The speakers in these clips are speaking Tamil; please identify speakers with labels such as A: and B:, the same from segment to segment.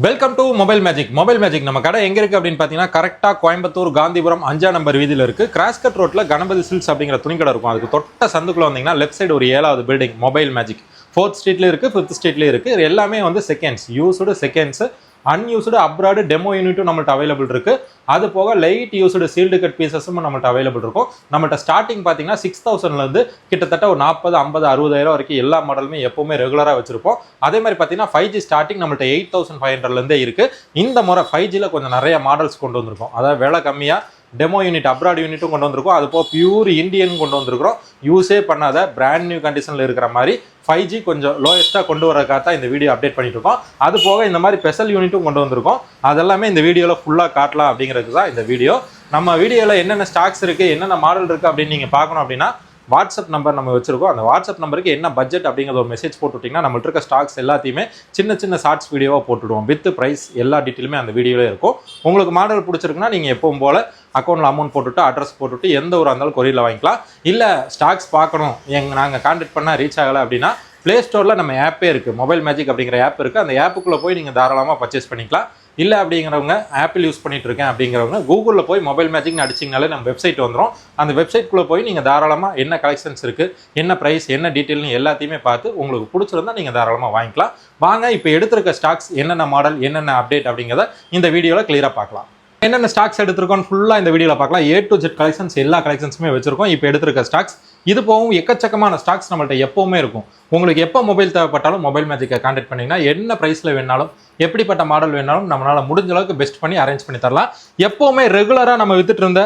A: வெல்கம் டு மொபைல் மேஜிக் நம்ம கடை எங்க இருக்கு அப்படின்னு பாத்தீங்கன்னா கரெக்டா கோயம்புத்தூர் காந்திபுரம் 5ஆம் நம்பர் வீதியில இருக்கு. கிராஸ்கட் ரோட்ல கணபதி சில்க்ஸ் அப்படிங்கிற துணிக்கடை இருக்கும். அதுக்கு தொட்ட சந்துக்குள்ள வந்தீங்கன்னா லெஃப்ட் சைடு ஒரு 7வது பில்டிங் மொபைல் மேஜிக் 4th ஸ்ட்ரீட்ல இருக்கு, 5th ஸ்ட்ரீட்ல இருக்கு. இது எல்லாமே வந்து seconds, used seconds, unused abroad demo யூனிட்டும் நம்மள்ட்ட அவைலபிள் இருக்கு. அது போக லைட் யூஸ்டு சீல்டு கட் பீசஸும் நம்மள்ட்ட அவைலபிள் இருக்கும். நம்மள்ட்ட ஸ்டார்டிங் பார்த்தீங்கன்னா 6000ல இருந்து கிட்டத்தட்ட ஒரு 40, 50, 60,000 வரைக்கும் எல்லா மாடலுமே எப்பவுமே ரெகுலராக வச்சிருப்போம். அதே மாதிரி பார்த்தீங்கன்னா 5G ஸ்டார்டிங் நம்மள்ட்ட 8500லேருந்தே இருக்கு. இந்த முறை 5Gல கொஞ்சம் நிறைய மாடல்ஸ் கொண்டு வந்திருக்கோம். அதாவது விலை கம்மியாக டெமோ யூனிட் அப்ராட் யூனிட்டும் கொண்டு வந்திருக்கோம். அது போக பியூர் இந்தியன் கொண்டு வந்திருக்கிறோம். யூஸே பண்ணாத பிராண்ட் நியூ கண்டிஷனில் இருக்கிற மாதிரி 5G கொஞ்சம் லோயஸ்ட்டாக கொண்டு வரக்காக தான் இந்த வீடியோ அப்டேட் பண்ணிட்டு இருக்கோம். அது போக இந்த மாதிரி ஸ்பெஷல் யூனிட்டும் கொண்டு வந்திருக்கோம். அதெல்லாமே இந்த வீடியோவில் ஃபுல்லாக காட்டலாம் அப்படிங்கிறது தான் இந்த வீடியோ. நம்ம வீடியோவில் என்னென்ன ஸ்டாக்ஸ் இருக்குது, என்னென்ன மாடல் இருக்குது அப்படின்னு நீங்கள் பார்க்கணும் அப்படின்னா வாட்ஸ்அப் நம்பர் நம்ம வச்சிருக்கோம். அந்த வாட்ஸ்அப் நம்பருக்கு என்ன பட்ஜெட் அப்படிங்கிற ஒரு மெசேஜ் போட்டுவிட்டிங்கன்னா நம்மள்ட்ட இருக்க ஸ்டாக்ஸ் எல்லாத்தையுமே சின்ன சின்ன ஷார்ட்ஸ் வீடியோவாக போட்டுவிடுவோம். வித் ப்ரைஸ் எல்லா டீட்டெயிலுமே அந்த வீடியோவில் இருக்கும். உங்களுக்கு மாடல் பிடிச்சிருக்குன்னா நீங்கள் எப்பவும் போல் அக்கௌண்ட்டில் அமௌண்ட் போட்டுவிட்டு அட்ரஸ் போட்டுவிட்டு எந்த ஒரு இருந்தாலும் கொரியரில் வாங்கிக்கலாம். இல்லை ஸ்டாக்ஸ் பார்க்கணும், நாங்கள் கான்டாக்ட் பண்ணால் ரீச் ஆகலை அப்படின்னா ப்ளே ஸ்டோரில் நம்ம ஆப்பே இருக்குது, மொபைல் மேஜிக் அப்படிங்கிற ஆப் இருக்குது. அந்த ஆப்புக்குள்ளே போய் நீங்கள் தாராளமாக பர்ச்சேஸ் பண்ணிக்கலாம். இல்லை அப்படிங்கிறவங்க ஆப்பிள் யூஸ் பண்ணிட்டு இருக்கேன் அப்படிங்கிறவங்க கூகுளில் போய் மொபைல் மேஜிக்னு அடிச்சிங்கனாலே நம்ம வெப்சைட் வந்துடும். அந்த வெப்சைட்குள்ளே போய் நீங்கள் தாராளமாக என்ன கலெக்ஷன்ஸ் இருக்குது, என்ன ப்ரைஸ், என்ன டீட்டெயில்னு எல்லாத்தையுமே பார்த்து உங்களுக்கு பிடிச்சிருந்தா நீங்கள் தாராளமாக வாங்கிக்கலாம். வாங்க இப்போ எடுத்திருக்க ஸ்டாக்ஸ் என்னென்ன மாடல், என்னென்ன அப்டேட் அப்படிங்கிறத இந்த வீடியோவில் கிளியராக பார்க்கலாம். என்னென்ன ஸ்டாக்ஸ் எடுத்திருக்கோம் ஃபுல்லாக இந்த வீடியோவில் பார்க்கலாம். A to Z கலெக்ஷன்ஸ் எல்லா கலெக்ஷன்ஸுமே வச்சிருக்கோம். இப்போ எடுத்திருக்க ஸ்டாக்ஸ் இது போகவும் எக்கச்சக்கமான ஸ்டாக்ஸ் நம்மள்ட்ட எப்போவுமே இருக்கும். உங்களுக்கு எப்போ மொபைல் தேவைப்பட்டாலும் மொபைல் மேஜிக்கை கான்டாக்ட் பண்ணிங்கன்னா என்ன ப்ரைஸில் வேணாலும் எப்படிப்பட்ட மாடல் வேணாலும் நம்மளால் முடிஞ்ச அளவுக்கு பெஸ்ட் பண்ணி அரேஞ்ச் பண்ணி தரலாம். எப்போவுமே ரெகுலராக நம்ம வித்துட்டு இருந்த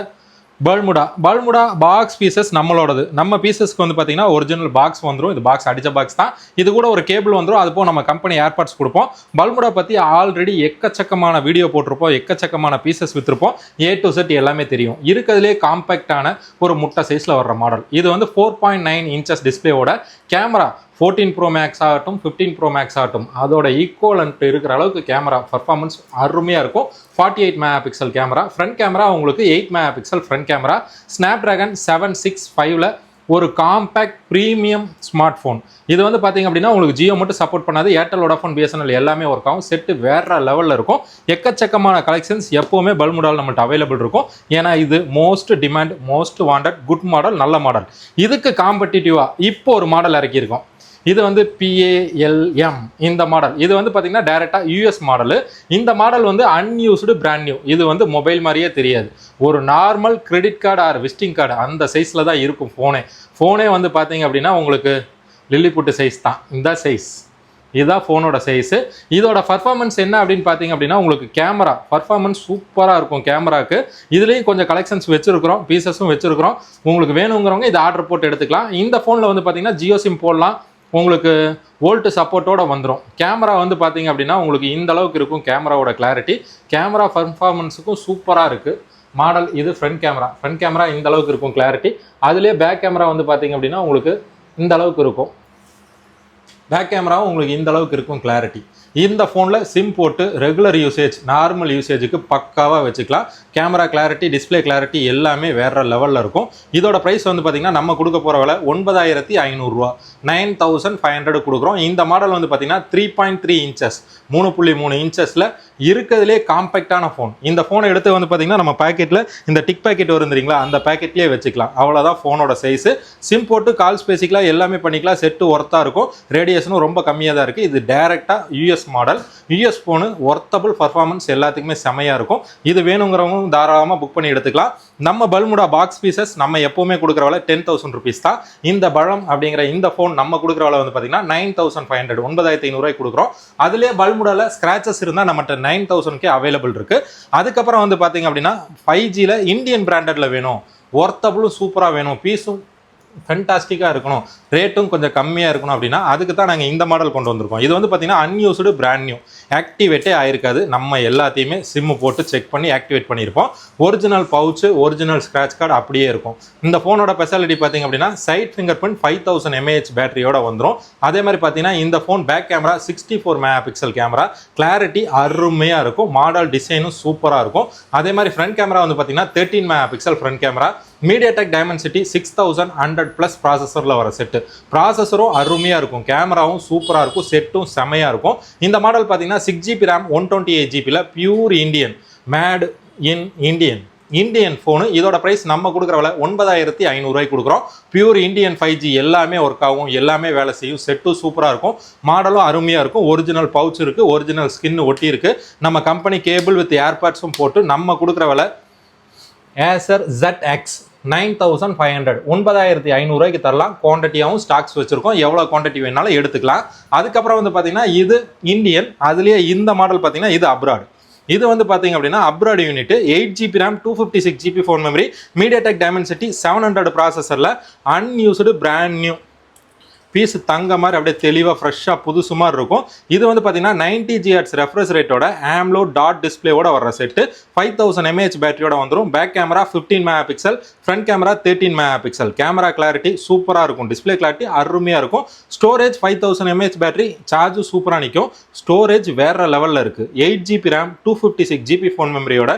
A: பல்முடா பாக்ஸ் பீசஸ் நம்மளோடது. நம்ம பீசஸ்க்கு வந்து பார்த்தீங்கன்னா ஒரிஜினல் பாக்ஸ் வந்துடும். இது பாக்ஸ் அடித்த பாக்ஸ் தான். இது கூட ஒரு கேபிள் வந்துடும். அது போக நம்ம கம்பெனி ஏர்பாட்ஸ் கொடுப்போம். பல்முடா பற்றி ஆல்ரெடி எக்கச்சக்கமான வீடியோ போட்டிருப்போம், எக்கச்சக்கமான பீசஸ் விற்றுருப்போம். A to Z எல்லாமே தெரியும். இருக்கிறதுலே காம்பேக்டான ஒரு முட்டை சைஸில் வர்ற மாடல். இது வந்து 4.9 inches டிஸ்பிளேவோட கேமரா 14 Pro Max ஆகட்டும் 15 Pro Max ஆகட்டும் அதோட ஈக்குவலன்ட் இருக்கிற அளவுக்கு கேமரா பர்ஃபார்மன்ஸ் அருமையாக இருக்கும். 48 MP கேமரா, ஃப்ரண்ட் கேமரா உங்களுக்கு 8 MP ஃப்ரண்ட் கேமரா, ஸ்னாப்டிராகன் 765ல ஒரு காம்பேக்ட் ப்ரீமியம் ஸ்மார்ட் ஃபோன். இது வந்து பார்த்தீங்க அப்படின்னா உங்களுக்கு ஜியோ மட்டும் சப்போர்ட் பண்ணாது, ஏர்டெல், வோடாஃபோன், BSNL எல்லாமே ஒர்க் ஆகும். செட்டு வேற லெவலில் இருக்கும். எக்கச்சக்கமான கலெக்ஷன்ஸ் எப்போவுமே பல்முடால் நம்மள்ட்ட அவைலபிள் இருக்கும். ஏன்னா இது most demand, most wanted, good model, நல்ல மாடல். இதுக்கு காம்படிட்டிவாக இப்போ ஒரு மாடல் இறக்கியிருக்கோம். இது வந்து PALM இந்த மாடல். இது வந்து பார்த்தீங்கன்னா டைரெக்டாக US மாடலு. இந்த மாடல் வந்து அன்யூஸ்டு பிராண்ட் நியூ. இது வந்து மொபைல் மாதிரியே தெரியாது. ஒரு normal credit card or visiting card அந்த சைஸில் தான் இருக்கும் ஃபோனே வந்து பார்த்தீங்க அப்படின்னா உங்களுக்கு லில்லிபுட்டு சைஸ் தான். இந்த சைஸ் இதுதான் ஃபோனோட சைஸு. இதோட பர்ஃபார்மன்ஸ் என்ன அப்படின்னு பார்த்தீங்க அப்படின்னா உங்களுக்கு கேமரா பர்ஃபார்மன்ஸ் சூப்பராக இருக்கும். கேமராக்கு இதுலேயும் கொஞ்சம் கலெக்ஷன்ஸ் வச்சுருக்கிறோம், பீசஸும் வச்சுருக்கிறோம். உங்களுக்கு வேணுங்கிறவங்க இதை ஆர்டர் போட்டு எடுத்துக்கலாம். இந்த ஃபோனில் வந்து பார்த்தீங்கன்னா ஜியோ சிம் போடலாம். உங்களுக்கு வோல்ட் சப்போர்ட்டோட வந்துடும். கேமரா வந்து பார்த்தீங்க அப்படின்னா உங்களுக்கு இந்த அளவுக்கு இருக்கும். கேமராவோட கிளாரிட்டி, கேமரா பர்ஃபார்மன்ஸுக்கும் சூப்பராக இருக்குது. மாடல் இது ஃப்ரண்ட் கேமரா இந்த அளவுக்கு இருக்கும் கிளாரிட்டி. அதுலேயே பேக் கேமரா வந்து பார்த்தீங்க அப்படின்னா உங்களுக்கு இந்த அளவுக்கு இருக்கும். பேக் கேமராவும் உங்களுக்கு இந்த அளவுக்கு இருக்கும் கிளாரிட்டி. இந்த ஃபோனில் சிம் போட்டு ரெகுலர் யூசேஜ், நார்மல் யூசேஜுக்கு பக்காவாக வச்சுக்கலாம். கேமரா கிளாரிட்டி, டிஸ்பிளே கிளாரிட்டி எல்லாமே வேறு லெவலில் இருக்கும். இதோட ப்ரைஸ் வந்து பார்த்திங்கன்னா நம்ம கொடுக்க போகிற விலை 9500 ரூபா, 9500 கொடுக்குறோம். இந்த மாடல் வந்து பார்த்திங்கன்னா 3.3 inches 3.3 inchஸில் இருக்கிறதுலே காம்பேக்டான ஃபோன். இந்த ஃபோனை எடுத்து வந்து பார்த்திங்கன்னா நம்ம பேக்கெட்டில் இந்த டிக் பேக்கெட் வருந்துறீங்களா அந்த பேக்கெட்லேயே வச்சுக்கலாம். அவ்வளோதான் ஃபோனோட சைஸு. சிம் போட்டு கால்ஸ் பேசிக்கலாம், எல்லாமே பண்ணிக்கலாம். செட்டு ஒர்த்தாக இருக்கும். ரேடியேஷனும் ரொம்ப கம்மியாக தான் இருக்குது. இது டேரெக்டாக US model. US phone worthable performance எல்லாத்துக்குமே செமையாக இருக்கும். இது வேணுங்கிறவங்க தாராளமாக புக் பண்ணி எடுத்துக்கலாம். நம்ம பல்முடா பாக்ஸ் பீசஸ் நம்ம எப்போவுமே கொடுக்குற விலை 10,000 rupees தான். இந்த பழம் அப்படிங்கிற இந்த ஃபோன் நம்ம கொடுக்குற விலை வந்து பார்த்தீங்கன்னா 9500 9500 கொடுக்குறோம். அதுலேயே பல்முடாவில் ஸ்க்ராச்சஸ் இருந்தால் நம்மகிட்ட 9000 அவைலபிள் இருக்குது. அதுக்கப்புறம் வந்து பார்த்தீங்க அப்படின்னா 5Gல இந்தியன் பிராண்டடில் வேணும், ஒர்த்தபிளும் சூப்பராக வேணும், பீஸும் ஃபென்டாஸ்டிக்காக இருக்கணும், ரேட்டும் கொஞ்சம் கம்மியாக இருக்கணும் அப்படின்னா அதுக்கு தான் நாங்கள் இந்த மாடல் கொண்டு வந்திருக்கோம். இது வந்து பார்த்தீங்கன்னா அன்யூஸ்டு பிராண்ட் நியூ, ஆக்டிவேட்டே ஆயிருக்காது. நம்ம எல்லாத்தையுமே சிம்மு போட்டு செக் பண்ணி ஆக்டிவேட் பண்ணியிருப்போம். Original pouch, original scratch card அப்படியே இருக்கும். இந்த ஃபோனோட ஸ்பெஷாலிட்டி பார்த்தீங்க அப்படின்னா சைட் ஃபிங்கர் பிரிண்ட் 5000 mAh பேட்டரியோட வந்துடும். அதே மாதிரி பார்த்தீங்கன்னா இந்த phone back camera 64 MP camera, clarity அருமையாக இருக்கும். மாடல் டிசைனும் சூப்பராக இருக்கும். அதே மாதிரி ஃப்ரண்ட் கேமரா வந்து பார்த்தீங்கன்னா 13 MP front camera, MediaTek Dimensity 6100+ ப்ராசஸரில் வர செட்டு. ப்ராசஸரும் அருமையாக இருக்கும், கேமராவும் சூப்பராக இருக்கும், செட்டும் செமையாக இருக்கும். இந்த மாடல் பார்த்தீங்கன்னா 6GB RAM 128GB pure Indian, made in Indian phone. இதோட ப்ரைஸ் நம்ம கொடுக்குற விலை 9500 கொடுக்குறோம். பியூர் இந்தியன் 5G எல்லாமே ஒர்க் ஆகும், எல்லாமே வேலை செய்யும், செட்டும் சூப்பராக இருக்கும், மாடலும் அருமையாக இருக்கும். ஒரிஜினல் பவுச் இருக்குது, ஒரிஜினல் ஸ்கின் ஒட்டி இருக்குது. நம்ம கம்பெனி கேபிள் வித் ஏர்பாட்ஸும் போட்டு நம்ம கொடுக்குற விலை Acer ZX 9500 9500 தரலாம். குவான்டிட்டியாகவும் ஸ்டாக்ஸ் வச்சுருக்கோம், எவ்வளோ குவான்டிட்டி வேணாலும் எடுத்துக்கலாம். அதுக்கப்புறம் வந்து பார்த்தீங்கன்னா இது இந்தியன், அதுலேயே இந்த மாடல் பார்த்தீங்கன்னா இது அப்ராட். இது வந்து பார்த்தீங்க அப்படின்னா abroad unit, 8GB RAM 256GB phone memory, MediaTek Dimensity 700 ப்ராசஸரில் அன்யூஸ்டு பிராண்ட் நியூ பீஸ் தங்க மாதிரி அப்படியே தெளிவாக ஃப்ரெஷ்ஷாக புதுசு மாதிரி இருக்கும். இது வந்து பார்த்தீங்கன்னா 90Hz ரெஃப்ரெஷ் ரேட்டோட AMOLED டாட் டிஸ்பிளேவோட வர செட்டு. 5000 mAh பேட்டரியோட வந்துடும். Back camera 15 MP, front camera 13 MP. Camera clarity சூப்பராக இருக்கும், டிஸ்பிளே கிளாரிட்டி அருமையாக இருக்கும். ஸ்டோரேஜ் 5000 mAh பேட்டரி, சார்ஜும் சூப்பராக நிற்கும். ஸ்டோரேஜ் வேற லெவலில் இருக்குது. 8GB RAM 256GB ஃபோன் மெமரியோட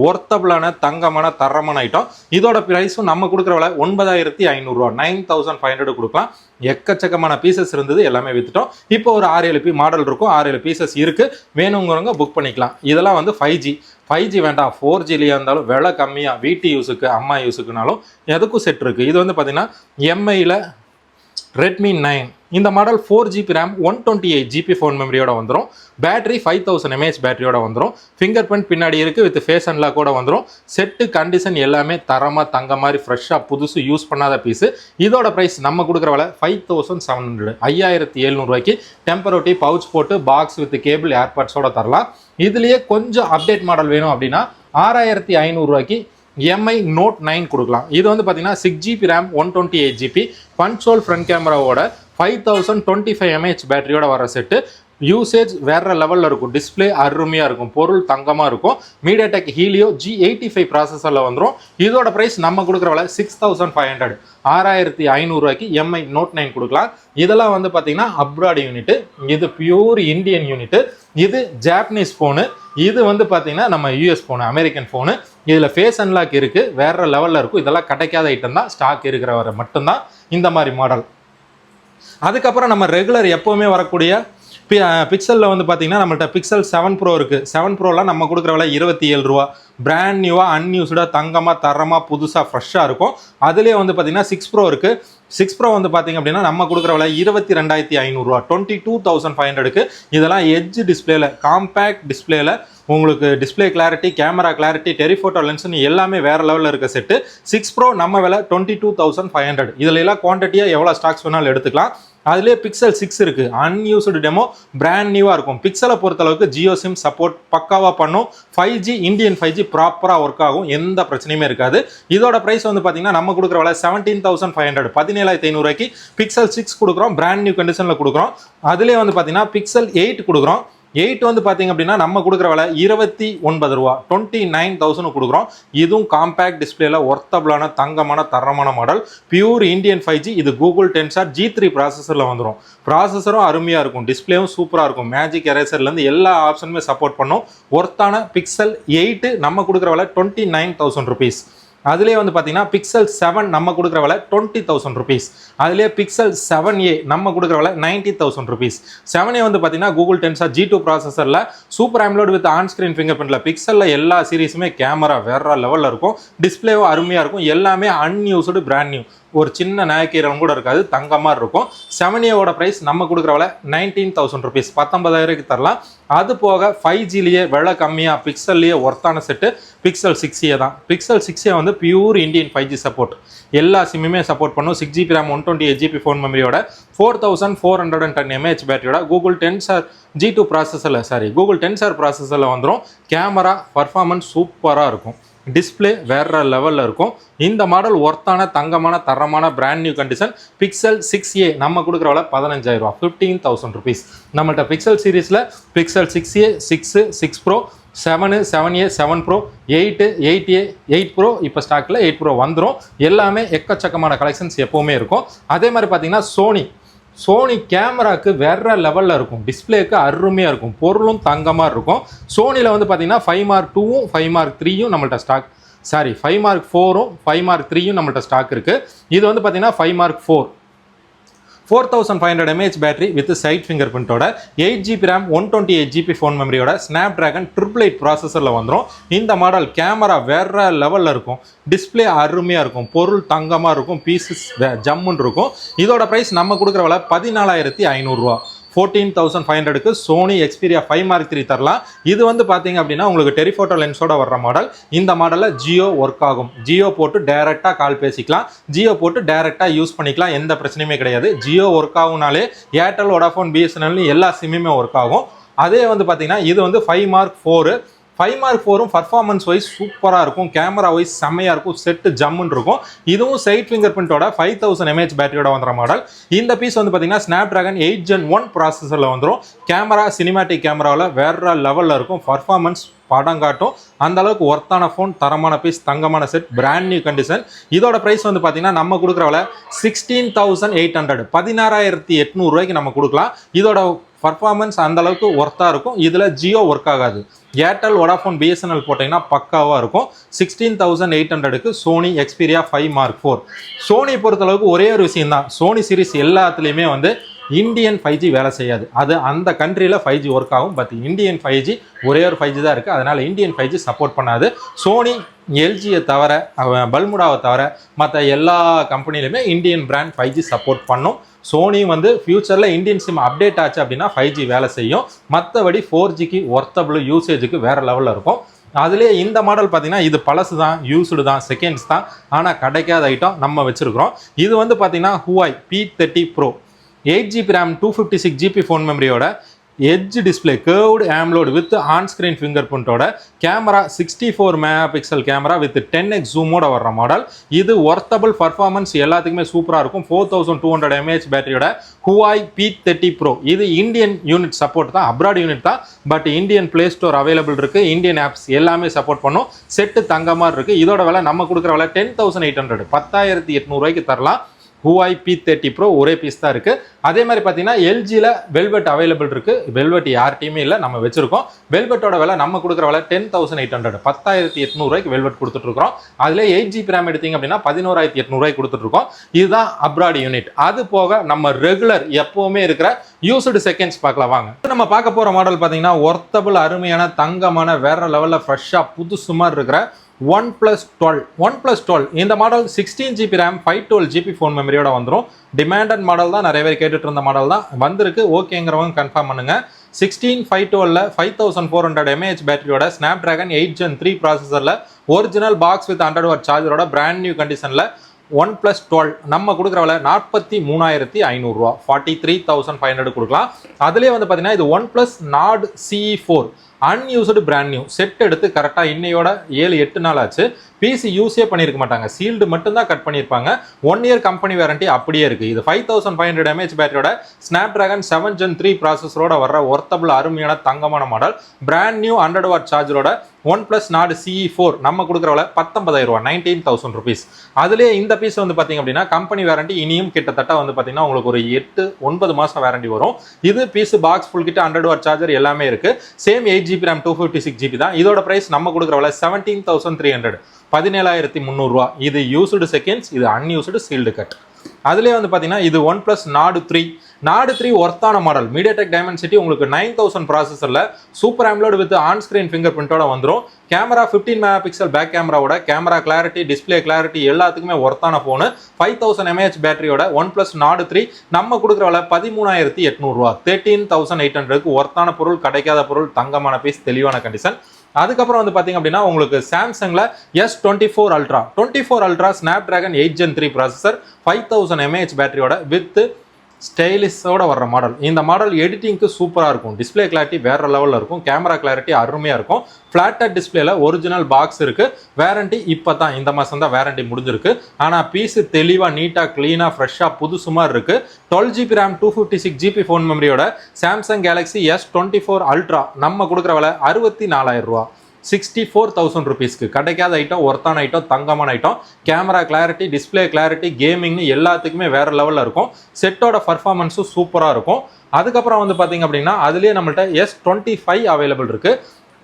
A: ஒர்த்தபிளான தங்கமான தரமான ஐட்டம். இதோட ப்ரைஸும் நம்ம கொடுக்குற விலை 9500 9500 கொடுக்கலாம். எக்கச்சக்கமான பீசஸ் இருந்தது, எல்லாமே வித்துட்டோம். இப்போ ஒரு 6-7 மாடல் இருக்கும், 6-7 பீசஸ் இருக்குது, வேணுங்கிறவங்க புக் பண்ணிக்கலாம். இதெல்லாம் வந்து 5G வேண்டாம், 4Gலேயே இருந்தாலும் விலை கம்மியாக வீட்டு யூஸுக்கு அம்மா யூஸுக்குனாலும் எதுக்கும் செட் இருக்குது. இது வந்து பார்த்தீங்கன்னா எம்ஐயில் Redmi 9 இந்த model 4GB RAM 128GB phone மெமரியோட வந்துடும். பேட்டரி 5000 mAh பேட்டரியோட வந்துடும். ஃபிங்கர் பிரிண்ட் பின்னாடி இருக்குது, வித் ஃபேஸ் அன்லாக் கூட வந்துடும். செட்டு கண்டிஷன் எல்லாமே தரமாக தங்க மாதிரி ஃப்ரெஷ்ஷாக புதுசு யூஸ் பண்ணாத பீஸு. இதோட ப்ரைஸ் நம்ம கொடுக்குற விலை 5700 5700 டெம்பரரி பவுச் போட்டு பாக்ஸ் வித் கேபிள் ஏர்பாட்ஸோட தரலாம். இதுலேயே கொஞ்சம் அப்டேட் மாடல் வேணும் அப்படின்னா 6500 MI Note 9 கொடுக்கலாம். இது வந்து பார்த்தீங்கன்னா 6GB RAM 128GB punch hole front கேமராவோட 5025 mAh பேட்டரியோட வர செட்டு. யூசேஜ் வேற லெவலில் இருக்கும், டிஸ்பிளே அருமையாக இருக்கும், பொருள் தங்கமாக இருக்கும். MediaTek Helio G85 ப்ராசஸரில் வந்துடும். இதோட ப்ரைஸ் நம்ம கொடுக்குற விலை 6500 6500 MI Note 9 கொடுக்கலாம். இதெல்லாம் வந்து பார்த்தீங்கன்னா அப்ராட் யூனிட்டு, இது பியூர் இந்தியன் யூனிட்டு, இது ஜாப்பனீஸ் ஃபோனு, இது வந்து பார்த்தீங்கன்னா நம்ம யூஎஸ் ஃபோனு, அமெரிக்கன் ஃபோனு. இதில் ஃபேஸ் அன்லாக் இருக்குது, வேற லெவலில் இருக்கும். இதெல்லாம் கிடைக்காத ஐட்டம் தான், ஸ்டாக் இருக்கிறவரை மட்டும்தான் இந்த மாதிரி மாடல். அதுக்கப்புறம் நம்ம ரெகுலர் எப்போவுமே வரக்கூடிய பிக்சலில் வந்து பார்த்தீங்கன்னா நம்மள்ட்ட Pixel 7 Pro இருக்குது. 7 Proலாம் நம்ம கொடுக்குற விலை 27 ரூபா. பிராண்ட் நியூவாக அன்யூஸ்டாக தங்கமாக தரமாக புதுசாக ஃப்ரெஷ்ஷாக இருக்கும். அதுலேயே வந்து பார்த்தீங்கன்னா 6 Pro இருக்குது. 6 Pro வந்து பார்த்தீங்க அப்படின்னா நம்ம கொடுக்குற விலை 22,500 22,500. இதெல்லாம் எட்ஜ் டிஸ்பிளேல, காம்பேக்ட் டிஸ்பிளேல உங்களுக்கு display clarity, camera clarity, telephoto லென்ஸ்னு எல்லாமே வேற லெவலில் இருக்க செட்டு. 6 Pro நம்ம விலை 22,500. இதில் எல்லாம் குவான்டிட்டியாக எவ்வளோ ஸ்டாக்ஸ் வேணாலும் எடுத்துக்கலாம். அதுலேயே Pixel 6 இருக்குது, அன்யூஸ்டு டெமோ, பிராண்ட் நியூவாக இருக்கும். பிக்சலை பொறுத்தளவுக்கு ஜியோ சிம் சப்போர்ட் பக்காவாக பண்ணும். 5G இந்தியன் 5G ப்ராப்பராக ஒர்க் ஆகும், எந்த பிரச்சனையுமே இருக்காது. இதோட ப்ரைஸ் வந்து பார்த்தீங்கன்னா நம்ம கொடுக்குற விலை 17,500 17,500 Pixel 6 கொடுக்குறோம், பிராண்ட் நியூ கண்டிஷனில் கொடுக்குறோம். அதுலேயே வந்து பார்த்தீங்கன்னா Pixel 8 கொடுக்குறோம். 8 வந்து பார்த்தீங்க அப்படின்னா நம்ம கொடுக்குற விலை 29 ரூபா 29,000 கொடுக்குறோம். இதுவும் காம்பேக்ட் டிஸ்பிளேல ஒர்த்தபிளான தங்கமான தரமான மாடல், பியூர் இந்தியன் 5G. இது கூகுள் Tensor G3 ப்ராசஸரில் வந்துடும். ப்ராசஸரும் அருமையாக இருக்கும், டிஸ்பிளேவும் சூப்பராக இருக்கும். மேஜிக் எரேசர்லேருந்து எல்லா ஆப்ஷனுமே சப்போர்ட் பண்ணும். ஒர்த்தான Pixel 8 நம்ம கொடுக்குற விலை 29,000 rupees. அதுலேயே வந்து பார்த்தீங்கன்னா Pixel 7 நம்ம கொடுக்குற விலை 20,000 rupees. அதுலேயே Pixel 7a நம்ம கொடுக்குற விலை 90,000 rupees. 7a வந்து பார்த்தீங்கன்னா கூகுள் Tensor G2 ப்ராசஸரில் super AMOLED with on screen finger பிரிண்ட்ல. பிக்சலில் எல்லா சீரீஸுமே கேமரா வேற லெவலில் இருக்கும், டிஸ்பிளேவும் அருமையாக இருக்கும், எல்லாமே அன்யூஸ்டு பிராண்ட் நியூ, ஒரு சின்ன நாயக்கீரம் கூட இருக்காது, தங்க மாதிரி இருக்கும். 7aவோட ப்ரைஸ் நம்ம கொடுக்குற விலை 19,000 rupees 19,000 தரலாம். அது போக 5Gலேயே விலை கம்மியாக பிக்சல்லையே ஒர்த்தான செட்டு Pixel 6a தான். Pixel 6a வந்து பியூர் இந்தியன் 5G சப்போர்ட், எல்லா சிம்முமே சப்போர்ட் பண்ணும். 6GB RAM 128GB ஃபோன் மெமரியோட 4410 mAh பேட்டரியோட கூகுள் Tensor G2 ப்ராசஸரில் கூகுள் Tensor ப்ராசஸரில் வந்துடும். கேமரா பர்ஃபார்மன்ஸ் சூப்பராக இருக்கும், டிஸ்பிளே வேற லெவலில் இருக்கும். இந்த மாடல் ஒர்த்தான தங்கமான தரமான brand new condition. Pixel 6a நம்ம கொடுக்குற விலை 15,000 15,000 rupees. நம்மள்ட்ட Pixel சீரீஸில் Pixel 6a 6 6 Pro 7 7a 7 Pro 8 8a 8 Pro இப்போ ஸ்டாக்கில் 8 Pro வந்துடும். எல்லாமே எக்கச்சக்கமான கலெக்ஷன்ஸ் எப்போவுமே இருக்கும். அதே மாதிரி பார்த்தீங்கன்னா சோனி கேமராக்கு வேற லெவலில் இருக்கும், டிஸ்பிளேக்கு அருமையாக இருக்கும், பொருளும் தங்கமாக இருக்கும். சோனியில் வந்து பார்த்தீங்கன்னா 5 Mark 2வும் 5 Mark 3யும் நம்மள்ட்ட ஸ்டாக் சாரி 5 மார்க் 4ம் 5 மார்க் 3யும் நம்மள்ட்ட ஸ்டாக் இருக்குது. இது வந்து பார்த்தீங்கன்னா 5 மார்க் 4 4500 mAh battery with side finger பிரிண்டோட 8GB RAM 128GB ஃபோன் மெமரியோட ஸ்னாப்டிராகன் 888 ப்ராசஸரில் வந்துடும். இந்த மாடல் கேமரா வேற லெவலில் இருக்கும், டிஸ்பிளே அருமையாக இருக்கும், பொருள் தங்கமாக இருக்கும், பீசஸ் ஜம்முன்னு இருக்கும். இதோட ப்ரைஸ் நம்ம கொடுக்குற விலை 14,500 14,500க்கு சோனி எக்ஸ்பீரியா 5 மார்க் 3 தரலாம். இது வந்து பார்த்தீங்க அப்படின்னா உங்களுக்கு டெலிஃபோட்டோ லென்ஸோட வர்ற மாடல். இந்த மாடலில் ஜியோ ஒர்க் ஆகும். ஜியோ போட்டு டைரெக்டாக கால் பேசிக்கலாம், ஜியோ போட்டு டைரெக்டாக யூஸ் பண்ணிக்கலாம், எந்த பிரச்சனையுமே கிடையாது. ஜியோ ஒர்க் ஆகுனாலே ஏர்டெல், வோடாஃபோன், பிஎஸ்என்எல் எல்லா சிம்முமே ஒர்க் ஆகும். அதே வந்து பார்த்தீங்கன்னா இது வந்து 5 மார்க் 4 5 மார்க் 4ம் பர்ஃபார்மன்ஸ் வைஸ் சூப்பராக இருக்கும், கேமரா வைஸ் செம்மையாக இருக்கும், செட்டு ஜம்முன்னு இருக்கும். இதுவும் சைட் ஃபிங்கர் பிரிண்டோட 5000 mAh பேட்டரியோட வந்துற மாடல். இந்த பீஸ் வந்து பார்த்தீங்கன்னா ஸ்னாப்டிராகன் 8 Gen 1 ப்ராசஸரில் வந்துடும். கேமரா சினிமேட்டிக் கேமராவில் வேற லெவலில் இருக்கும், பர்ஃபார்மன்ஸ் படம் காட்டும். அந்த அளவுக்கு ஒர்த்தான ஃபோன், தரமான பீஸ், தங்கமான செட், பிராண்ட் நியூ கண்டிஷன். இதோட ப்ரைஸ் வந்து பார்த்தீங்கன்னா நம்ம கொடுக்குற விலை 16,800 16,800 நம்ம கொடுக்கலாம். இதோட பர்ஃபார்மன்ஸ் அந்த அளவுக்கு ஒர்த்தாக இருக்கும். இதில் ஜியோ ஒர்க் ஆகாது. ஏர்டெல், வோடாஃபோன், பிஎஸ்என்எல் போட்டிங்கன்னா பக்காவாக இருக்கும். 16,800க்கு சோனி எக்ஸ்பீரியா 5 மார்க் 4. சோனி பொறுத்தளவுக்கு ஒரே ஒரு விஷயம் தான், சோனி சீரிஸ் எல்லாத்துலேயுமே வந்து இந்தியன் 5G வேலை செய்யாது. அது அந்த கண்ட்ரியில் 5G ஒர்க் ஆகும். பட் இந்தியன் 5G ஒரே ஒரு 5G தான் இருக்குது. அதனால் இந்தியன் 5G சப்போர்ட் பண்ணாது. சோனி, எல்ஜியை தவிர, பல்முடாவை தவிர மற்ற எல்லா கம்பெனிலுமே இந்தியன் பிராண்ட் 5G சப்போர்ட் பண்ணும். சோனி வந்து ஃபியூச்சரில் இந்தியன் சிம் அப்டேட் ஆச்சு அப்படின்னா 5G வேலை செய்யும். மற்றபடி 4Gக்கு ஒர்த்தபிள் யூசேஜுக்கு வேறு லெவலில் இருக்கும். அதுலேயே இந்த மாடல் பார்த்தீங்கன்னா இது பழசு தான், யூஸ்டு தான், செகண்ட்ஸ் தான், ஆனால் கிடைக்காத ஐட்டம் நம்ம வச்சுருக்கிறோம். இது வந்து பார்த்தீங்கன்னா Huawei P30 Pro 8GB RAM 256GB phone மெமரியோட edge display curved AMOLED with on screen finger பிரிண்டோட camera 64 MP camera with 10x ஜூமோட வர்ற மாடல். இது ஒர்த்தபிள் பர்ஃபார்மன்ஸ் எல்லாத்துக்குமே சூப்பராக இருக்கும். 4200 mAh பேட்டரியோட Huawei P30 Pro. இது இந்தியன் யூனிட் சப்போர்ட் தான், அப்ராட் யூனிட் தான். But Indian play store available இருக்குது, இந்தியன் ஆப்ஸ் எல்லாமே சப்போர்ட் பண்ணும். செட்டு தங்கமாக இருக்குது. இதோட விலை நம்ம கொடுக்குற விலை 10,800 10,800 தரலாம். Huawei P30 Pro ஒரே பீஸ் தான் இருக்குது. அதே மாதிரி பார்த்தீங்கன்னா எல்ஜியில் வெல்வெட் அவைலபிள் இருக்குது. வெல்வெட் யார்ட்டையுமே இல்லை, நம்ம வச்சுருக்கோம். வெல்வெட்டோட விலை நம்ம கொடுக்குற விலை 10,800 10,800 வெல்வெட் கொடுத்துட்ருக்கோம். அதில் 8GB RAM எடுத்தீங்க அப்படின்னா 11,800 கொடுத்துட்ருக்கோம். இதுதான் அப்ராட் யூனிட். அது போக நம்ம ரெகுலர் எப்போவுமே இருக்கிற யூஸ்டு செகண்ட்ஸ் பார்க்கலாம் வாங்க. நம்ம பார்க்க போகிற மாடல் பார்த்தீங்கன்னா ஒர்த்தபிள், அருமையான, தங்கமான, வேற லெவலில் ஃப்ரெஷ்ஷாக புதுசு மாதிரி இருக்கிற OnePlus 12 இந்த model 16GB RAM 512GB phone மெமரியோட வந்துடும். டிமாண்டட் மாடல் தான், நிறைய பேர் கேட்டுட்டு இருந்த மாடல் தான் வந்திருக்கு. ஓகேங்கிறவங்க கன்ஃபார்ம் பண்ணுங்க. 16/512 5400 mAh பேட்டரியோட ஸ்னாப்டிராகன் 8 Gen 3 ப்ராசஸரில் ஒரிஜினல் பாக்ஸ் வித் 100W சார்ஜரோட பிராண்ட் நியூ கண்டிஷனில் OnePlus 12 நம்ம கொடுக்குற விலை 43,500 43,500 கொடுக்கலாம். அதுலேயே வந்து பார்த்தீங்கன்னா இது OnePlus Nord CE4 unused brand new set எடுத்து கரெக்டாக இன்னையோட 7-8 நாள் ஆச்சு. பிசி யூஸே பண்ணியிருக்க மாட்டாங்க, சீல்டு மட்டும்தான் கட் பண்ணியிருப்பாங்க. 1 இயர் கம்பெனி வாரண்டி அப்படியே இருக்குது. இது 5500 mAh பேட்டரியோட ஸ்னாப்டிராகன் 7 Gen 3 ப்ராசஸரோட வர்ற ஒர்த்தபிள், அருமையான, தங்கமான model. Brand new 100W சார்ஜரோட OnePlus Nord CE4 நம்ம கொடுக்குற விலை 19,000 19,000 rupees. அதுலேயே இந்த பீஸ் வந்து பார்த்தீங்க அப்படின்னா கம்பெனி வாரண்டி இனியும் கிட்டத்தட்ட வந்து பார்த்தீங்கன்னா உங்களுக்கு ஒரு 8-9 மாதம் வாரண்டி வரும். இது பீஸ் பாக்ஸ் ஃபுல் கிட்ட 100W சார்ஜர் எல்லாமே இருக்குது. சேம் 8GB RAM 256GB தான். இதோட ப்ரைஸ் நம்ம கொடுக்குற விலை 17,300 17,300. இது யூஸ்டு செகண்ட்ஸ், இது அன்யூஸ்டு சீல்டு கட். அதுலேயே வந்து பார்த்தீங்கன்னா இது OnePlus Nord 3 ஒர்த்தான மாடல். மீடியாடெக் டைமென்சிட்டி உங்களுக்கு 9000 ப்ராசஸரில் super AMOLED with on screen finger பிரிண்டோட வந்துடும். கேமரா 15 MP பேக் கேமராவோட கேமரா கிளாரிட்டி, டிஸ்பிளே கிளாரிட்டி எல்லாத்துக்குமே ஒர்த்தான ஃபோனு. 5000 mAh பேட்டரியோட OnePlus Nord 3 நம்ம கொடுக்குற விலை 13,800 13,800க்கு ஒர்த்தான பொருள், கிடைக்காத பொருள், தங்கமான பீஸ், தெளிவான கண்டிஷன். அதுக்கப்புறம் வந்து பார்த்தீங்க அப்படின்னா உங்களுக்கு சாம்சங்கில் S24 Ultra Snapdragon 8 Gen 3 processor 5000 mAh பேட்டரியோட வித் ஸ்டைலிஷோட வர்ற மாடல். இந்த மாடல் எடிட்டிங்க்கு சூப்பராக இருக்கும். டிஸ்பிளே கிளாரிட்டி வேற லெவலில் இருக்கும், கேமரா கிளாரிட்டி அருமையாக இருக்கும். ஃப்ளாட்டட் டிஸ்பிளேல ஒரிஜினல் பாக்ஸ் இருக்குது. வேரண்டி இப்போ தான் இந்த மாதம் தான் வேரண்டி முடிஞ்சிருக்கு. ஆனால் பீஸு தெளிவாக, நீட்டாக, க்ளீனாக, ஃப்ரெஷ்ஷாக புதுசு மாதிரி இருக்குது. 12GB RAM 256GB ஃபோன் மெமரியோட சாம்சங் கேலக்ஸி S24 Ultra நம்ம கொடுக்குற விலை 64,000 64,000 rupeesக்கு கிடைக்காத ஐட்டம், ஒர்த்தான ஐட்டம், தங்கமான item. Camera clarity, display clarity, கேமிங்னு எல்லாத்துக்குமே வேற லெவலில் இருக்கும். செட்டோட பர்ஃபார்மன்ஸும் சூப்பராக இருக்கும். அதுக்கப்புறம் வந்து பார்த்தீங்க அப்படின்னா அதுலேயே நம்மள்ட்ட S25 அவைலபிள் இருக்குது.